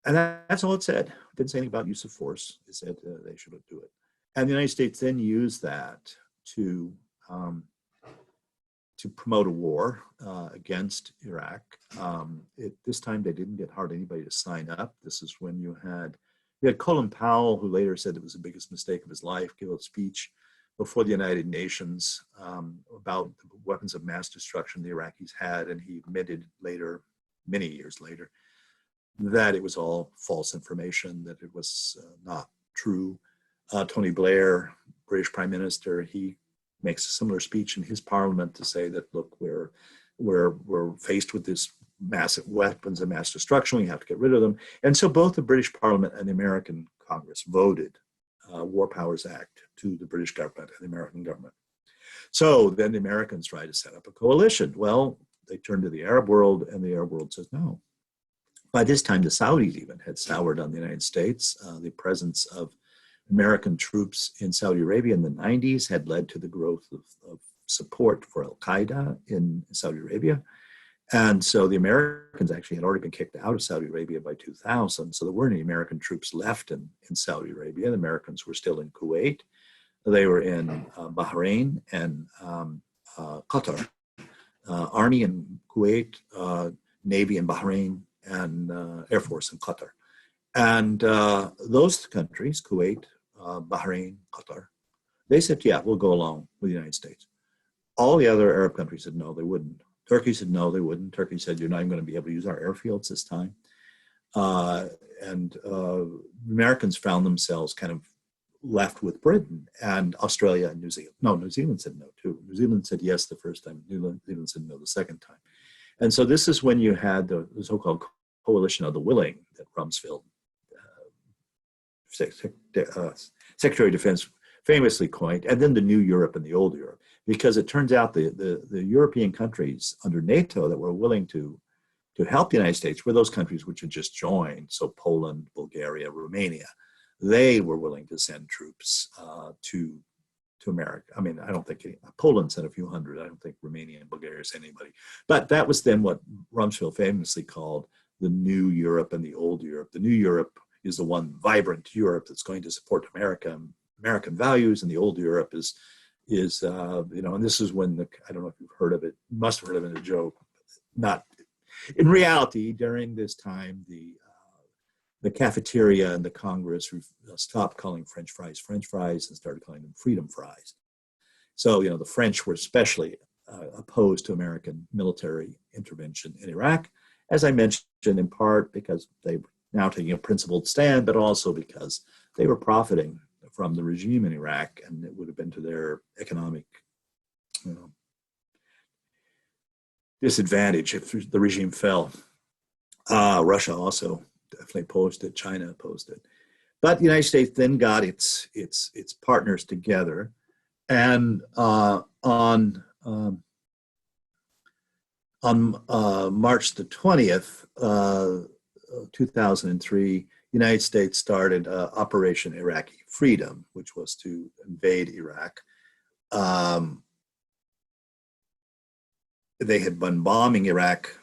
And that's all it said. It didn't say anything about use of force. It said they shouldn't do it. And the United States then used that to promote a war against Iraq. This time they didn't get hardly anybody to sign up. This is when you had Colin Powell, who later said it was the biggest mistake of his life, give a speech before the United Nations about the weapons of mass destruction the Iraqis had, and he admitted later, many years later, that it was all false information, that it was not true. Tony Blair, British Prime Minister, he makes a similar speech in his parliament to say that, look, we're faced with this massive weapons of mass destruction, we have to get rid of them. And so both the British Parliament and the American Congress voted War Powers Act to the British government and the American government. So then the Americans tried to set up a coalition. Well, they turned to the Arab world, and the Arab world says no. By this time, the Saudis even had soured on the United States. The presence of American troops in Saudi Arabia in the 90s had led to the growth of support for al-Qaeda in Saudi Arabia. And so the Americans actually had already been kicked out of Saudi Arabia by 2000. So there weren't any American troops left in Saudi Arabia. The Americans were still in Kuwait. They were in Bahrain and Qatar. Army in Kuwait, Navy in Bahrain, and Air Force in Qatar. And those countries, Kuwait, Bahrain, Qatar, they said, yeah, we'll go along with the United States. All the other Arab countries said no, they wouldn't. Turkey said no, they wouldn't. Turkey said, you're not even going to be able to use our airfields this time. And Americans found themselves kind of left with Britain and Australia and New Zealand. No, New Zealand said no too. New Zealand said yes the first time. New Zealand said no the second time. And so this is when you had the so-called coalition of the willing that Rumsfield, Secretary of Defense, famously coined, and then the New Europe and the Old Europe, because it turns out the European countries under NATO that were willing to help the United States were those countries which had just joined, so Poland, Bulgaria, Romania. They were willing to send troops to America. I mean, I don't think Poland sent a few hundred. I don't think Romania and Bulgaria sent anybody. But that was then what Rumsfeld famously called the New Europe and the Old Europe. The New Europe is the one vibrant Europe that's going to support American values, and the Old Europe is and this is when I don't know if you've heard of it, you must have heard of it in a joke, not in reality. During this time, the cafeteria and the Congress stopped calling French fries and started calling them freedom fries. So, the French were especially opposed to American military intervention in Iraq, as I mentioned, in part because they now taking a principled stand, but also because they were profiting from the regime in Iraq, and it would have been to their economic, you know, disadvantage if the regime fell. Russia also definitely opposed it. China opposed it. But the United States then got its partners together, and on March the 20th, 2003, the United States started Operation Iraqi Freedom, which was to invade Iraq. They had been bombing Iraq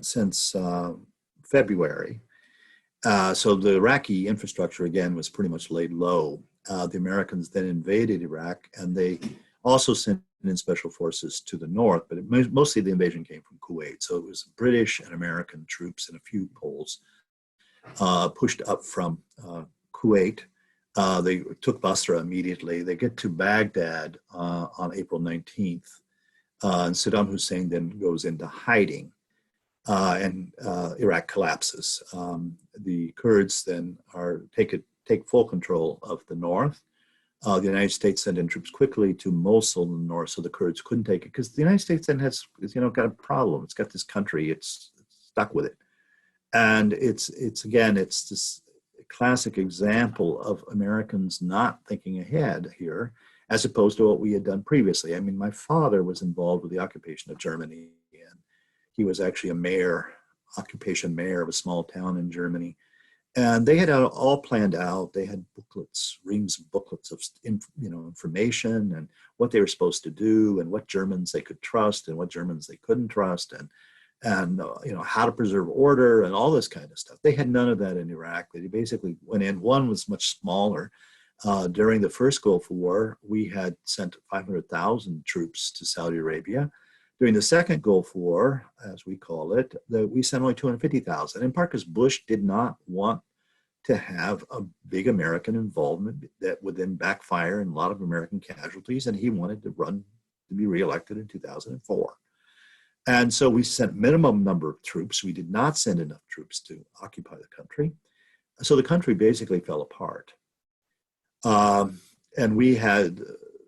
since February. So the Iraqi infrastructure, again, was pretty much laid low. The Americans then invaded Iraq, and they also sent in special forces to the north, but mostly the invasion came from Kuwait. So it was British and American troops and a few Poles pushed up from Kuwait. They took Basra immediately. They get to Baghdad on April 19th, and Saddam Hussein then goes into hiding, and Iraq collapses. The Kurds then take full control of the north. The United States sent in troops quickly to Mosul in the north, so the Kurds couldn't take it, because the United States then has, got a problem. It's got this country, it's stuck with it, and it's this classic example of Americans not thinking ahead here, as opposed to what we had done previously. I mean, my father was involved with the occupation of Germany, and he was actually occupation mayor of a small town in Germany. And they had all planned out. They had booklets, reams of booklets of information and what they were supposed to do, and what Germans they could trust and what Germans they couldn't trust, and how to preserve order and all this kind of stuff. They had none of that in Iraq. They basically went in. One was much smaller. During the first Gulf War, we had sent 500,000 troops to Saudi Arabia. During the second Gulf War, as we call it, we sent only 250,000, in part because Bush did not want to have a big American involvement that would then backfire in a lot of American casualties, and he wanted to be reelected in 2004. And so we sent minimum number of troops. We did not send enough troops to occupy the country. So the country basically fell apart. And we had,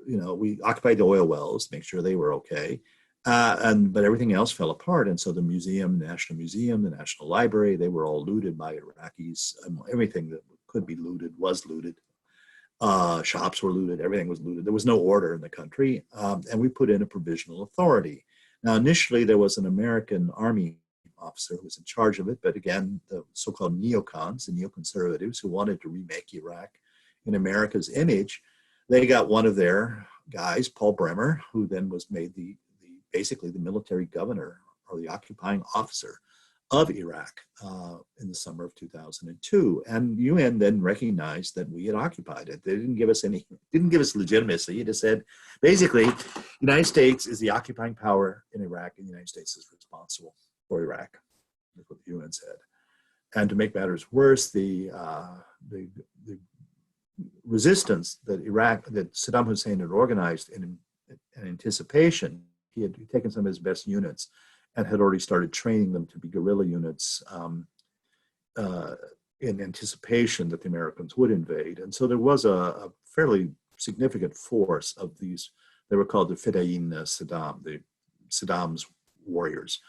we occupied the oil wells to make sure they were okay. But everything else fell apart. And so the National Museum, the National Library, they were all looted by Iraqis. Everything that could be looted was looted. Shops were looted, everything was looted. There was no order in the country. And we put in a provisional authority. Now, initially, there was an American Army officer who was in charge of it. But again, the so-called neocons, the neoconservatives who wanted to remake Iraq in America's image, they got one of their guys, Paul Bremmer, who then was made basically the military governor or the occupying officer of Iraq in the summer of 2002. And UN then recognized that we had occupied it. They didn't give us legitimacy. It just said, basically, the United States is the occupying power in Iraq, and the United States is responsible for Iraq. That's what the UN said. And to make matters worse, the resistance that Saddam Hussein had organized in anticipation. He had taken some of his best units and had already started training them to be guerrilla units in anticipation that the Americans would invade. And so there was a fairly significant force of these, they were called the Fedayeen Saddam, Saddam's warriors.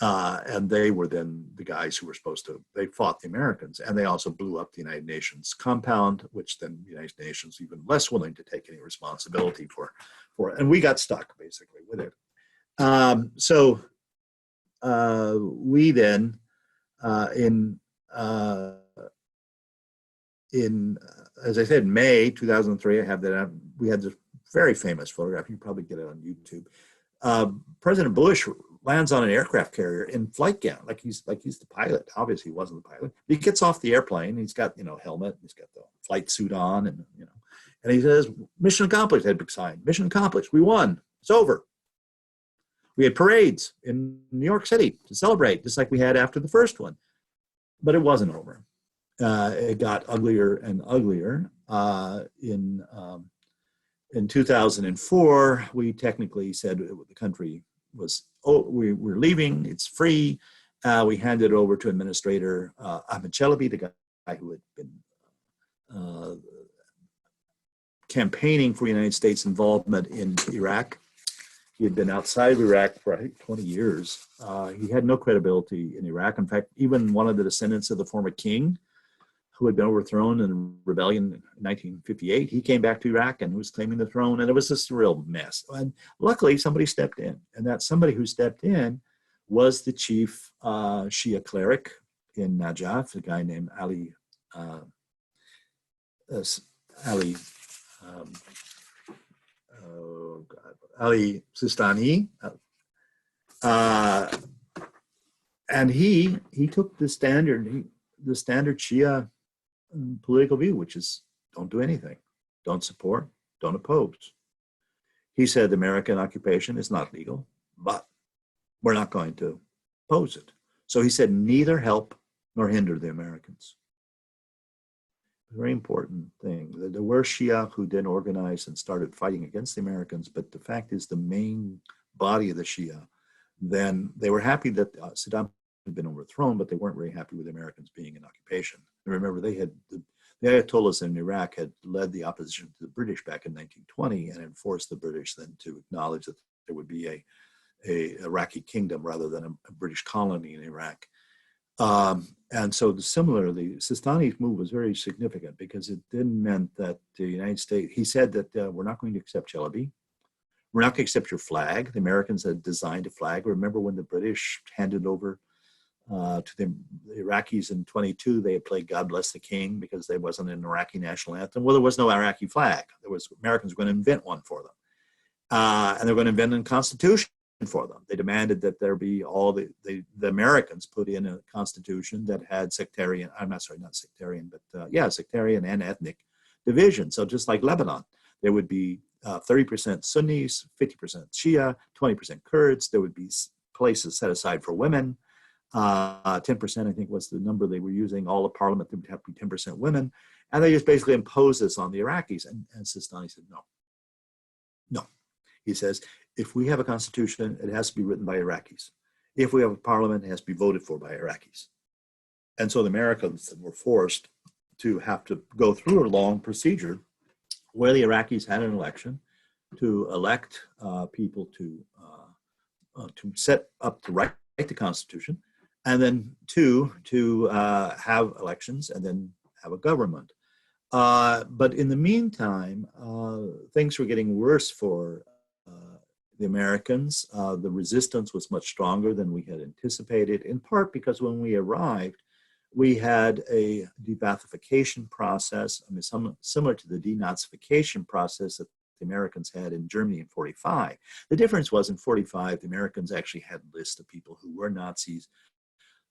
And they were then the guys who were they fought the Americans, and they also blew up the United Nations compound, which then the United Nations was even less willing to take any responsibility for it. And we got stuck basically with it. So we then, as I said, May 2003, I have that. We had this very famous photograph. You probably get it on YouTube. President Bush lands on an aircraft carrier in flight gown, like he's the pilot. Obviously, he wasn't the pilot. He gets off the airplane. He's got helmet. He's got the flight suit on, and and he says, "Mission accomplished." Had a big sign. "Mission accomplished. We won. It's over." We had parades in New York City to celebrate, just like we had after the first one. But it wasn't over. It got uglier and uglier. In 2004, we technically said the country was, we're leaving, it's free, We handed it over to Administrator Ahmed Chalabi, the guy who had been campaigning for United States involvement in Iraq. He had been outside of Iraq for, I think, 20 years. He had no credibility in Iraq. In fact, even one of the descendants of the former king, who had been overthrown in rebellion in 1958, he came back to Iraq and was claiming the throne, and it was just a real mess. And luckily, somebody stepped in, and that somebody who stepped in was the chief Shia cleric in Najaf, a guy named Ali al-Sistani, and he took the standard Shia political view, which is don't do anything, don't support, don't oppose. He said the American occupation is not legal, but we're not going to oppose it. So he said neither help nor hinder the Americans. Very important thing. There were Shia who then organized and started fighting against the Americans, but the fact is the main body of the Shia, then they were happy that Saddam had been overthrown, but they weren't very happy with the Americans being in occupation. And remember, they had the Ayatollahs in Iraq had led the opposition to the British back in 1920 and had forced the British then to acknowledge that there would be a Iraqi kingdom rather than a British colony in Iraq. And so similarly, Sistani's move was very significant because it then meant that the United States, he said that we're not going to accept Chalabi. We're not going to accept your flag. The Americans had designed a flag. Remember when the British handed over to the Iraqis in 22, they had played God Bless the King because there wasn't an Iraqi national anthem. Well, there was no Iraqi flag. Americans were going to invent one for them. And they were going to invent a constitution for them. They demanded that there be all the Americans put in a constitution that had sectarian and ethnic division. So just like Lebanon, there would be 30% Sunnis, 50% Shia, 20% Kurds. There would be places set aside for women. 10%, I think, was the number they were using. All the parliament would have to be 10% women. And they just basically imposed this on the Iraqis. And Sistani said, no. He says, if we have a constitution, it has to be written by Iraqis. If we have a parliament, it has to be voted for by Iraqis. And so the Americans were forced to have to go through a long procedure where the Iraqis had an election to elect people to set up to write the constitution, and then to have elections and then have a government. But in the meantime, things were getting worse for the Americans. The resistance was much stronger than we had anticipated, in part because when we arrived, we had a de-Baathification process, similar to the denazification process that the Americans had in Germany in 45. The difference was in 45, the Americans actually had a list of people who were Nazis.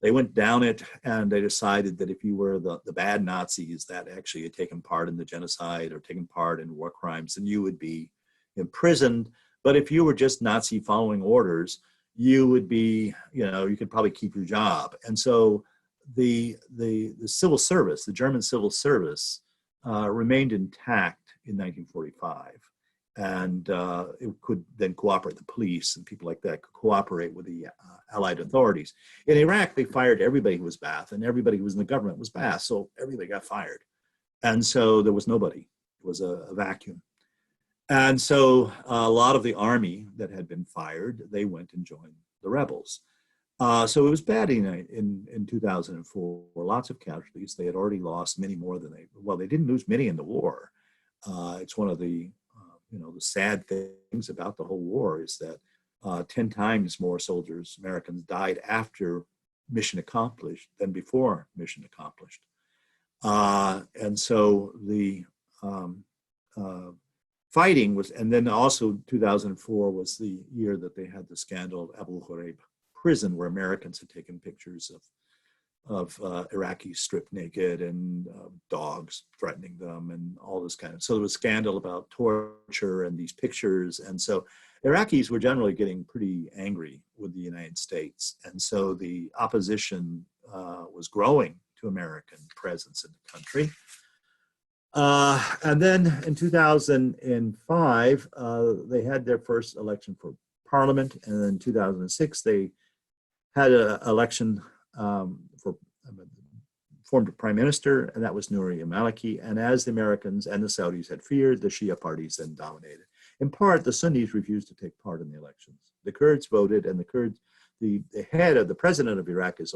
They went down it and they decided that if you were the bad Nazis that actually had taken part in the genocide or taken part in war crimes, then you would be imprisoned. But if you were just Nazi following orders, you would be, you could probably keep your job. And so the civil service, the German civil service, remained intact in 1945. And it could then cooperate, the police and people like that could cooperate with the Allied authorities. In Iraq, they fired everybody who was Ba'ath, and everybody who was in the government was Ba'ath, so everybody got fired. And so there was nobody. It was a vacuum. And so a lot of the army that had been fired, they went and joined the rebels. So it was bad in 2004. Lots of casualties. They had already lost many more than they didn't lose many in the war. It's one of the the sad things about the whole war is that 10 times more soldiers, Americans, died after mission accomplished than before mission accomplished. And so the fighting was, and then also 2004 was the year that they had the scandal of Abu Ghraib prison, where Americans had taken pictures of Iraqis stripped naked and dogs threatening them and all this kind of. So there was scandal about torture and these pictures. And so Iraqis were generally getting pretty angry with the United States. And so the opposition was growing to American presence in the country. And then in 2005, they had their first election for parliament. And then in 2006, they had an election formed a prime minister, and that was Nouri al-Maliki. And as the Americans and the Saudis had feared, the Shia parties then dominated. In part, the Sunnis refused to take part in the elections. The Kurds voted, and the Kurds, the head of the president of Iraq has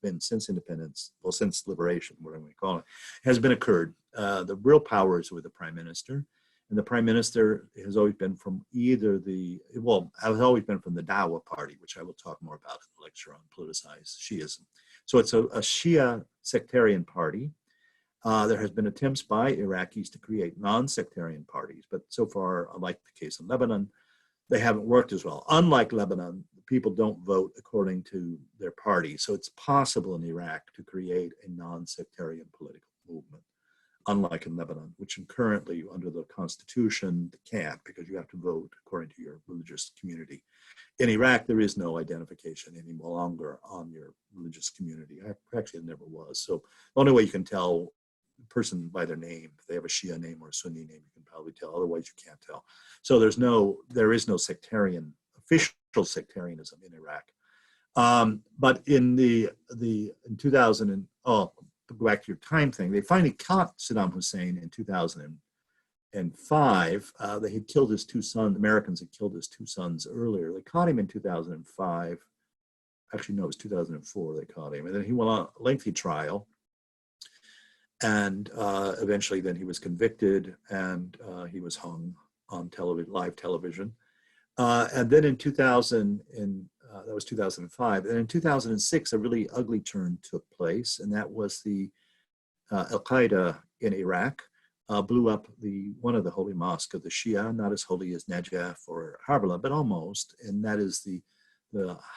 been since independence, well, since liberation, whatever we call it, has been a Kurd. The real powers were the prime minister, and the prime minister has always been from has always been from the Dawa party, which I will talk more about in the lecture on politicized Shiism. So it's a Shia sectarian party. There has been attempts by Iraqis to create non-sectarian parties, but so far, unlike the case in Lebanon, they haven't worked as well. Unlike Lebanon, people don't vote according to their party. So it's possible in Iraq to create a non-sectarian political movement, unlike in Lebanon, which currently under the constitution can't, because you have to vote according to your religious community. In Iraq, there is no identification any longer on your religious community. Actually, it never was. So the only way you can tell a person by their name, if they have a Shia name or a Sunni name, you can probably tell. Otherwise, you can't tell. So there is no official sectarianism in Iraq. But in 2000 to go back to your time thing, they finally caught Saddam Hussein in 2005. They had killed his two sons. Americans had killed his two sons earlier. They caught him in 2005. Actually, no, it was 2004 they caught him. And then he went on a lengthy trial. And eventually then he was convicted, and he was hung on live television. And then in 2000, that was 2005. And in 2006, a really ugly turn took place, and that was the al-Qaeda in Iraq blew up one of the holy mosques of the Shia, not as holy as Najaf or Harbala, but almost, and that is the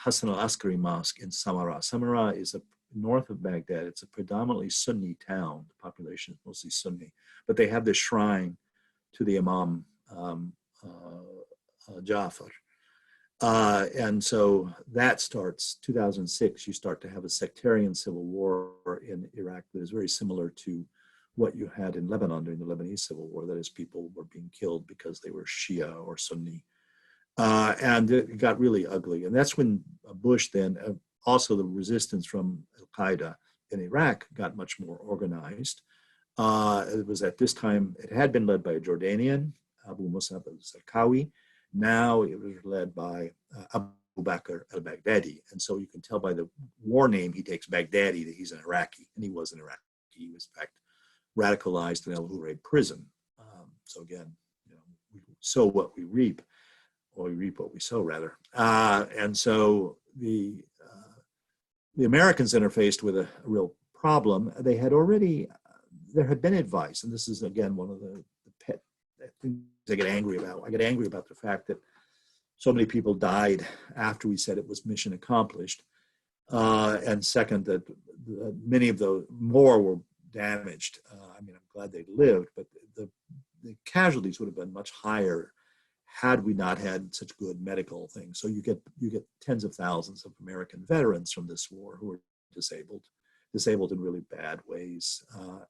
Hasan al-Askari Mosque in Samarra. Samarra is north of Baghdad. It's a predominantly Sunni town. The population is mostly Sunni, but they have this shrine to the Imam Jafar. And so that starts 2006. You start to have a sectarian civil war in Iraq that is very similar to what you had in Lebanon during the Lebanese civil war. That is, people were being killed because they were Shia or Sunni. And it got really ugly. And that's when Bush then, also the resistance from al-Qaeda in Iraq got much more organized. It was at this time, it had been led by a Jordanian, Abu Musab al-Zarqawi. Now it was led by Abu Bakr al-Baghdadi. And so you can tell by the war name he takes, Baghdadi, that he's an Iraqi. And he was an Iraqi. He was, in fact, radicalized in al-Hurayb prison. So again, we sow what we reap, or we reap what we sow, rather. And so the Americans interfaced with a real problem. They had already, there had been advice, and this is, again, one of the pet things I get angry about. I get angry about the fact that so many people died after we said it was mission accomplished. And second, that many of the more were damaged. I mean, I'm glad they lived, but the casualties would have been much higher had we not had such good medical things. So you get tens of thousands of American veterans from this war who are disabled in really bad ways.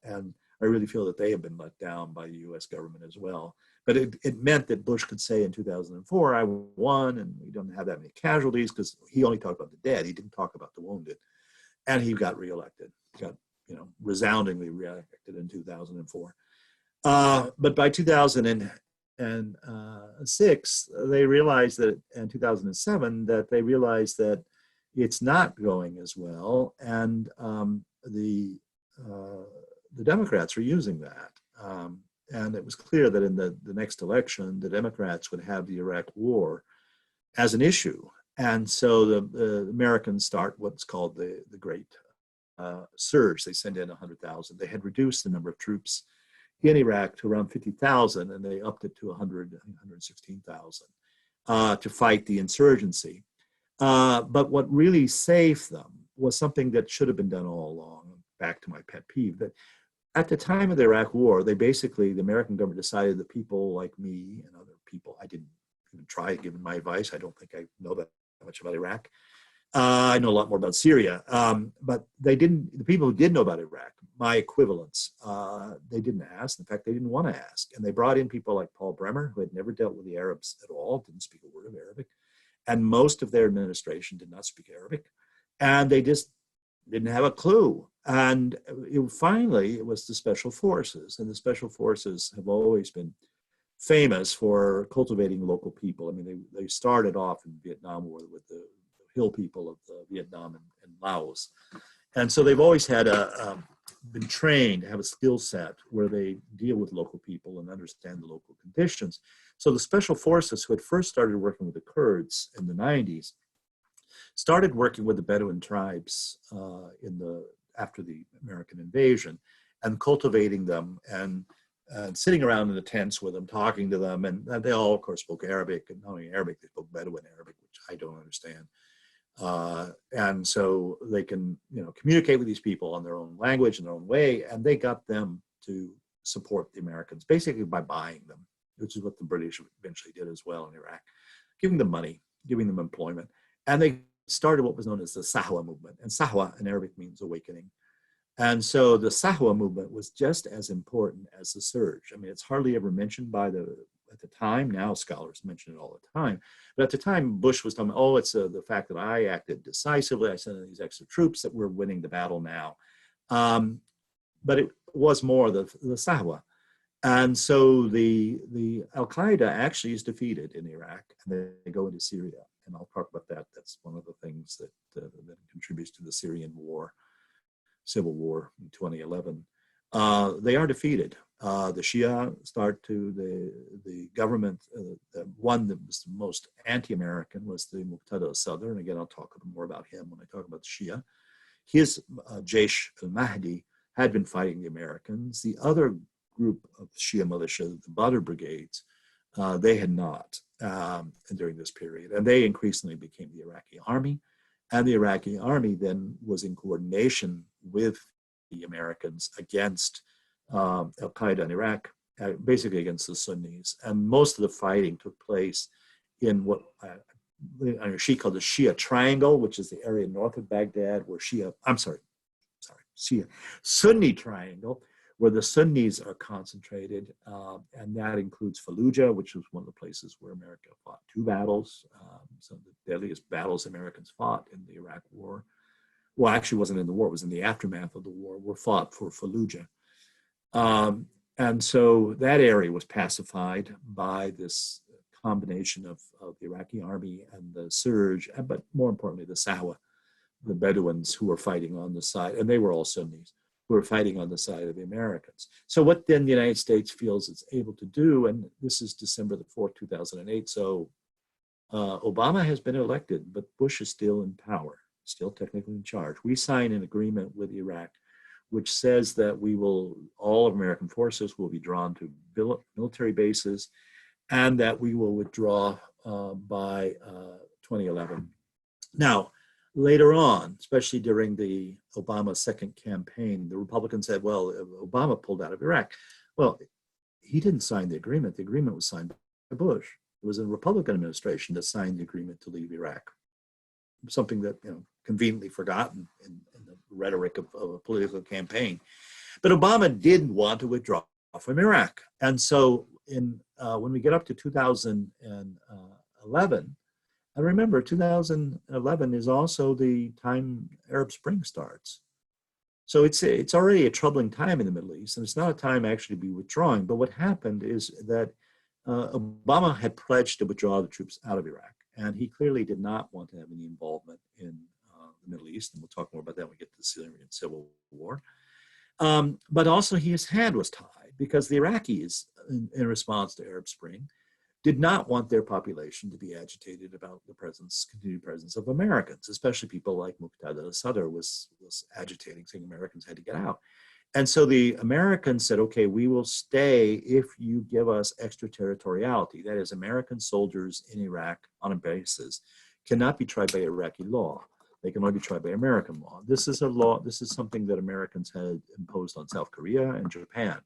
And I really feel that they have been let down by the US government as well. But it meant that Bush could say in 2004, I won, and we don't have that many casualties, because he only talked about the dead. He didn't talk about the wounded. And he got reelected, resoundingly reelected in 2004. But by 2006, they realized that, in 2007, that they realized that it's not going as well, and the Democrats are using that. And it was clear that in the next election, the Democrats would have the Iraq War as an issue. And so the Americans start what's called the Great Surge. They send in 100,000. They had reduced the number of troops in Iraq to around 50,000, and they upped it to 116,000 to fight the insurgency. But what really saved them was something that should have been done all along. Back to my pet peeve, that at the time of the Iraq War, the American government decided that people like me and other people, I didn't even try giving my advice. I don't think I know that much about Iraq. I know a lot more about Syria, but the people who did know about Iraq, my equivalents, they didn't ask. In fact, they didn't want to ask. And they brought in people like Paul Bremmer, who had never dealt with the Arabs at all, didn't speak a word of Arabic. And most of their administration did not speak Arabic. and they just didn't have a clue. And finally, it was the special forces, and the special forces have always been famous for cultivating local people. I mean, they started off in the Vietnam War with the hill people of Vietnam and Laos. And so they've always had been trained to have a skill set where they deal with local people and understand the local conditions. So the special forces, who had first started working with the Kurds in the 90s, started working with the Bedouin tribes after the American invasion, and cultivating them and sitting around in the tents with them, talking to them. And they all, of course, spoke Arabic, and not only Arabic, they spoke Bedouin Arabic, which I don't understand. And so they can, communicate with these people on their own language and their own way, and they got them to support the Americans, basically by buying them, which is what the British eventually did as well in Iraq, giving them money, giving them employment. And they started what was known as the Sahwa movement. And Sahwa in Arabic means awakening. And so the Sahwa movement was just as important as the surge. I mean, it's hardly ever mentioned at the time. Now scholars mention it all the time. But at the time, Bush was talking, it's the fact that I acted decisively. I sent in these extra troops that we're winning the battle now. But it was more the Sahwa. And so the al-Qaeda actually is defeated in Iraq, and they go into Syria. And I'll talk about that. That's one of the things that contributes to the Syrian war, civil war in 2011. They are defeated. The Shia the government, the one that was the most anti-American was the Muqtada al-Sadr. And again, I'll talk a bit more about him when I talk about the Shia. His Jaysh al-Mahdi had been fighting the Americans. The other group of Shia militia, the Badr Brigades, they had not during this period. And they increasingly became the Iraqi army. And the Iraqi army then was in coordination with the Americans against al-Qaeda in Iraq, basically against the Sunnis. And most of the fighting took place in what Shia called the Shia Triangle, which is the area north of Baghdad where Shia Sunni Triangle, where the Sunnis are concentrated, and that includes Fallujah, which was one of the places where America fought two battles. Some of the deadliest battles Americans fought in the Iraq War. Well, actually, it wasn't in the war, it was in the aftermath of the war, were fought for Fallujah. And so that area was pacified by this combination of the Iraqi army and the surge, but more importantly, the Sahwa, the Bedouins who were fighting on the side, and they were all Sunnis, who were fighting on the side of the Americans. So what then the United States feels it's able to do, and this is December the 4th, 2008, so Obama has been elected, but Bush is still in power, still technically in charge. We sign an agreement with Iraq which says that all of American forces will be drawn to military bases, and that we will withdraw by 2011. Now, later on, especially during the Obama second campaign, the Republicans said, well, Obama pulled out of Iraq. Well, he didn't sign the agreement. The agreement was signed by Bush. It was a Republican administration that signed the agreement to leave Iraq. Something that, conveniently forgotten in the rhetoric of a political campaign. But Obama did want to withdraw from Iraq. And so when we get up to 2011, and remember, 2011 is also the time Arab Spring starts. So it's already a troubling time in the Middle East, and it's not a time actually to be withdrawing. But what happened is that Obama had pledged to withdraw the troops out of Iraq, and he clearly did not want to have any involvement in the Middle East, and we'll talk more about that when we get to the Syrian civil war. But also his hand was tied because the Iraqis, in response to Arab Spring, did not want their population to be agitated about the continued presence of Americans, especially people like Muqtada al-Sadr was agitating, saying Americans had to get out. And so the Americans said, okay, we will stay if you give us extraterritoriality. That is, American soldiers in Iraq on a basis cannot be tried by Iraqi law. They can only be tried by American law. This is a law, this is something that Americans had imposed on South Korea and Japan.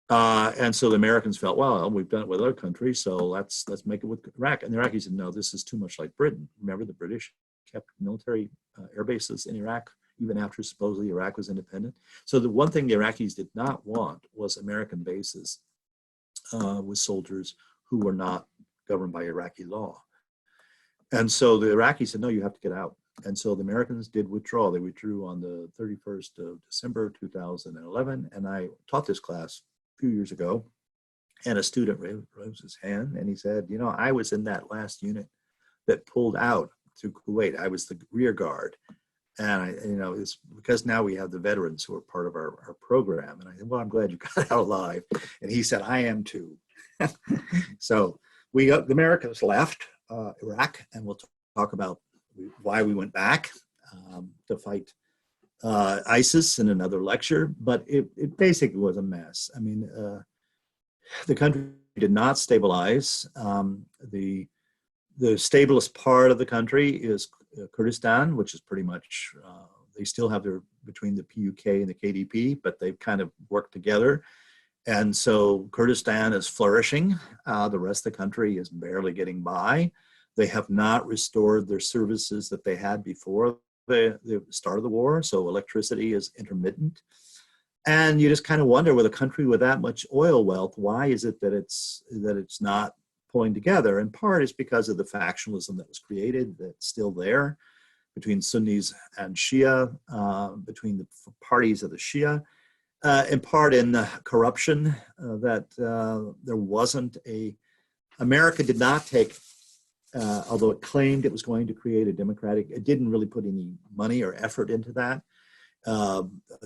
And so the Americans felt, well, we've done it with other countries, so let's make it with Iraq. And the Iraqis said, no, this is too much like Britain. Remember, the British kept military air bases in Iraq, even after supposedly Iraq was independent. So the one thing the Iraqis did not want was American bases with soldiers who were not governed by Iraqi law. And so the Iraqis said, no, you have to get out. And so the Americans did withdraw. They withdrew on the 31st of December, 2011. And I taught this class a few years ago. And a student raised his hand and he said, you know, I was in that last unit that pulled out to Kuwait. I was the rear guard. And it's because now we have the veterans who are part of our program. And I said, well, I'm glad you got out alive. And he said, I am too. So the Americans left Iraq, and we'll talk about why we went back to fight ISIS in another lecture. But it basically was a mess. I mean, the country did not stabilize. The stablest part of the country is Kurdistan, which is pretty much, they still have their, between the PUK and the KDP, but they've kind of worked together. And so Kurdistan is flourishing. The rest of the country is barely getting by. They have not restored their services that they had before the start of the war. So electricity is intermittent. And you just kind of wonder, with a country with that much oil wealth, why is it that it's not pulling together? In part is because of the factionalism that was created, that's still there between Sunnis and Shia, between the parties of the Shia, in part in the corruption that there wasn't America did not take, although it claimed it was going to create a democratic, it didn't really put any money or effort into that.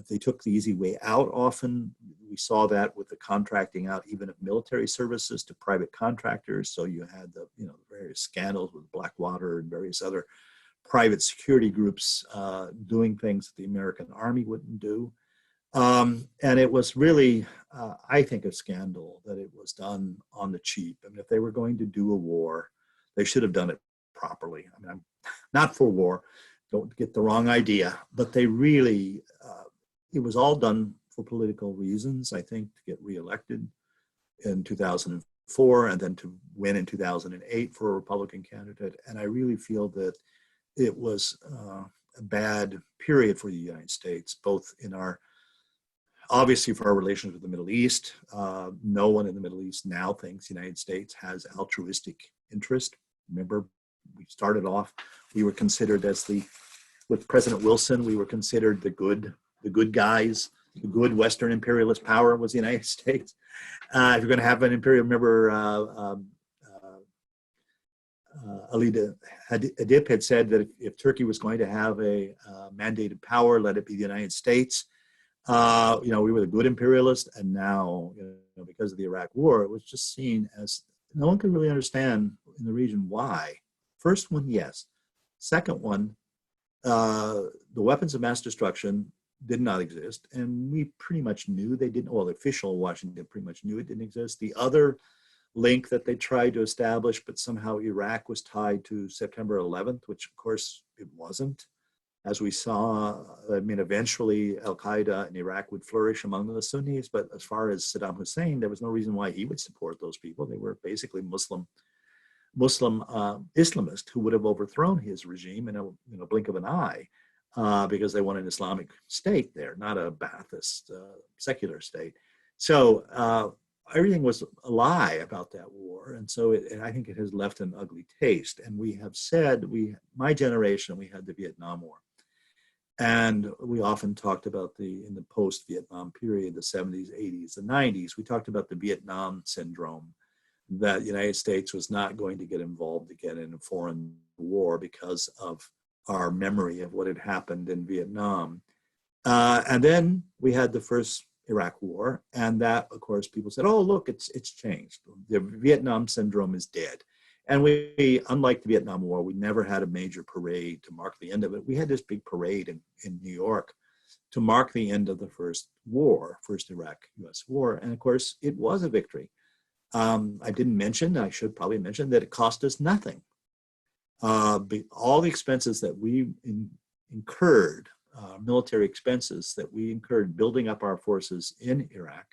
They took the easy way out often. We saw that with the contracting out even of military services to private contractors. So you had the various scandals with Blackwater and various other private security groups doing things that the American Army wouldn't do. And it was really, I think, a scandal that it was done on the cheap. I mean, if they were going to do a war, they should have done it properly. I mean, I'm not for war. Don't get the wrong idea, but they really, it was all done for political reasons, I think, to get reelected in 2004 and then to win in 2008 for a Republican candidate. And I really feel that it was a bad period for the United States, both in obviously for our relations with the Middle East. No one in the Middle East now thinks the United States has altruistic interest. Remember, we started off, we were considered with President Wilson, we were considered the good guys, the good Western imperialist power was the United States. If you're going to have an imperial, remember Ali Adib had said that if Turkey was going to have a mandated power, let it be the United States. We were the good imperialist, and now, because of the Iraq War, it was just seen as, no one could really understand in the region why. First one, yes. Second one, the weapons of mass destruction did not exist, and we pretty much knew they didn't. Well, the official Washington pretty much knew it didn't exist. The other link that they tried to establish, but somehow Iraq was tied to September 11th, which of course it wasn't. As we saw, I mean, eventually al-Qaeda in Iraq would flourish among the Sunnis, but as far as Saddam Hussein, there was no reason why he would support those people. They were basically Muslim Islamists who would have overthrown his regime in a blink of an eye, because they want an Islamic state there, not a Ba'athist secular state. So everything was a lie about that war, and so I think it has left an ugly taste. And we have said, my generation, we had the Vietnam War. And we often talked about in the post-Vietnam period, the 70s, 80s, and 90s, we talked about the Vietnam syndrome, that the United States was not going to get involved again in a foreign war because of our memory of what had happened in Vietnam. And then we had the first Iraq War, and that, of course, people said, oh, look, it's changed. The Vietnam syndrome is dead. And we, unlike the Vietnam War, we never had a major parade to mark the end of it. We had this big parade in New York to mark the end of the first Iraq-US war. And of course, it was a victory. I didn't mention, I should probably mention, that it cost us nothing. All the expenses that we incurred, military expenses that we incurred building up our forces in Iraq,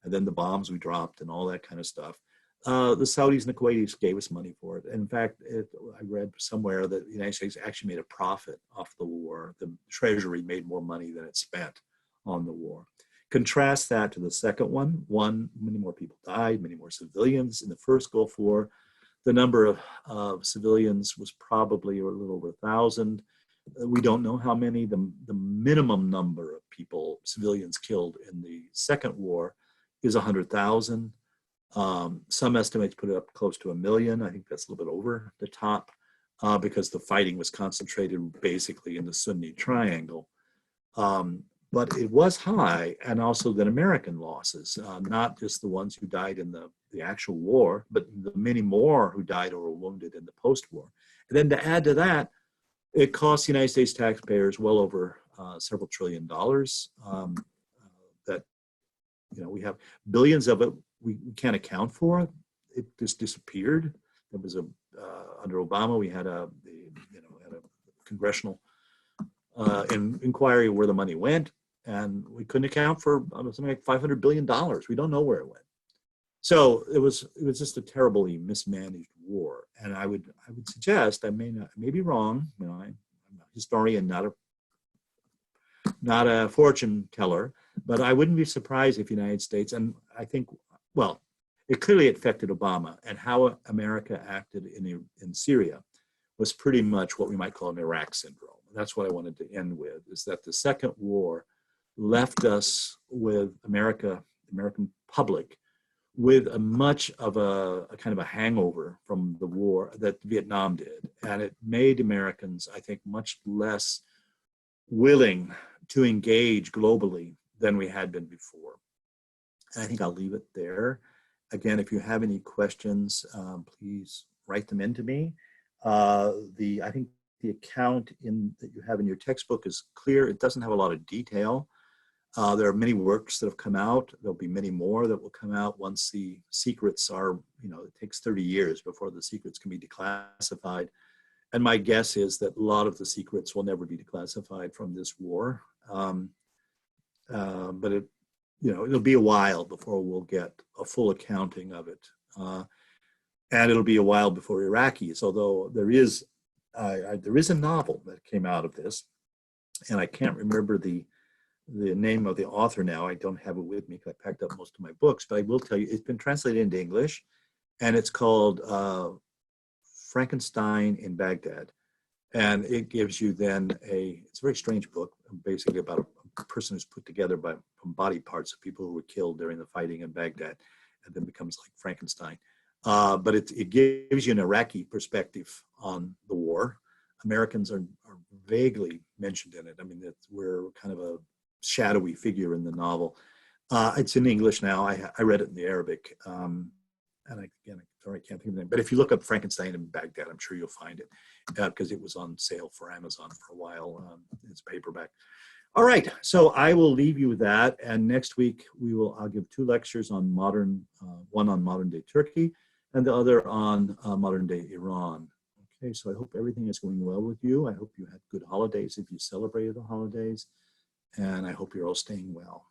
and then the bombs we dropped and all that kind of stuff, the Saudis and the Kuwaitis gave us money for it. In fact, I read somewhere that the United States actually made a profit off the war. The Treasury made more money than it spent on the war. Contrast that to the second one. Many more people died, many more civilians. In the first Gulf War, the number of civilians was probably a little over 1,000. We don't know how many. The minimum number of people, civilians killed in the second war is 100,000. Some estimates put it up close to 1 million. I think that's a little bit over the top because the fighting was concentrated basically in the Sunni triangle. But it was high, and also then American losses, not just the ones who died in the actual war, but the many more who died or were wounded in the post-war. And then to add to that, it cost the United States taxpayers well over several $1 trillion. That, you know, we have billions of it we can't account for. It just disappeared. There was under Obama we had a congressional inquiry where the money went, and we couldn't account for something like $500 billion. We don't know where it went. So it was just a terribly mismanaged war. And I would suggest, I may be wrong, you know, I'm a historian, not a fortune teller, but I wouldn't be surprised if the United States, and I think, well, it clearly affected Obama, and how America acted in Syria was pretty much what we might call an Iraq syndrome. That's what I wanted to end with, is that the second war left us with the American public, with a much of a kind of a hangover from the war that Vietnam did. And it made Americans, I think, much less willing to engage globally than we had been before. And I think I'll leave it there. Again, if you have any questions, please write them into me. I think the account that you have in your textbook is clear. It doesn't have a lot of detail. There are many works that have come out. There'll be many more that will come out once the secrets are, you know, it takes 30 years before the secrets can be declassified. And my guess is that a lot of the secrets will never be declassified from this war. But it'll be a while before we'll get a full accounting of it. And it'll be a while before Iraqis, although there is a novel that came out of this, and I can't remember the name of the author now. I don't have it with me because I packed up most of my books, but I will tell you it's been translated into English, and it's called Frankenstein in Baghdad. And it gives you then it's a very strange book, basically about a person who's put together from body parts of people who were killed during the fighting in Baghdad, and then becomes like Frankenstein. But it gives you an Iraqi perspective on the war. Americans are vaguely mentioned in it. I mean, we're kind of a shadowy figure in the novel. It's in English now. I read it in the Arabic. And I can't think of the name. But if you look up Frankenstein in Baghdad, I'm sure you'll find it, because it was on sale for Amazon for a while. It's paperback. All right, so I will leave you with that. And next week I'll give 2 lectures on one on modern day Turkey, and the other on modern day Iran. Okay, so I hope everything is going well with you. I hope you had good holidays if you celebrated the holidays, and I hope you're all staying well.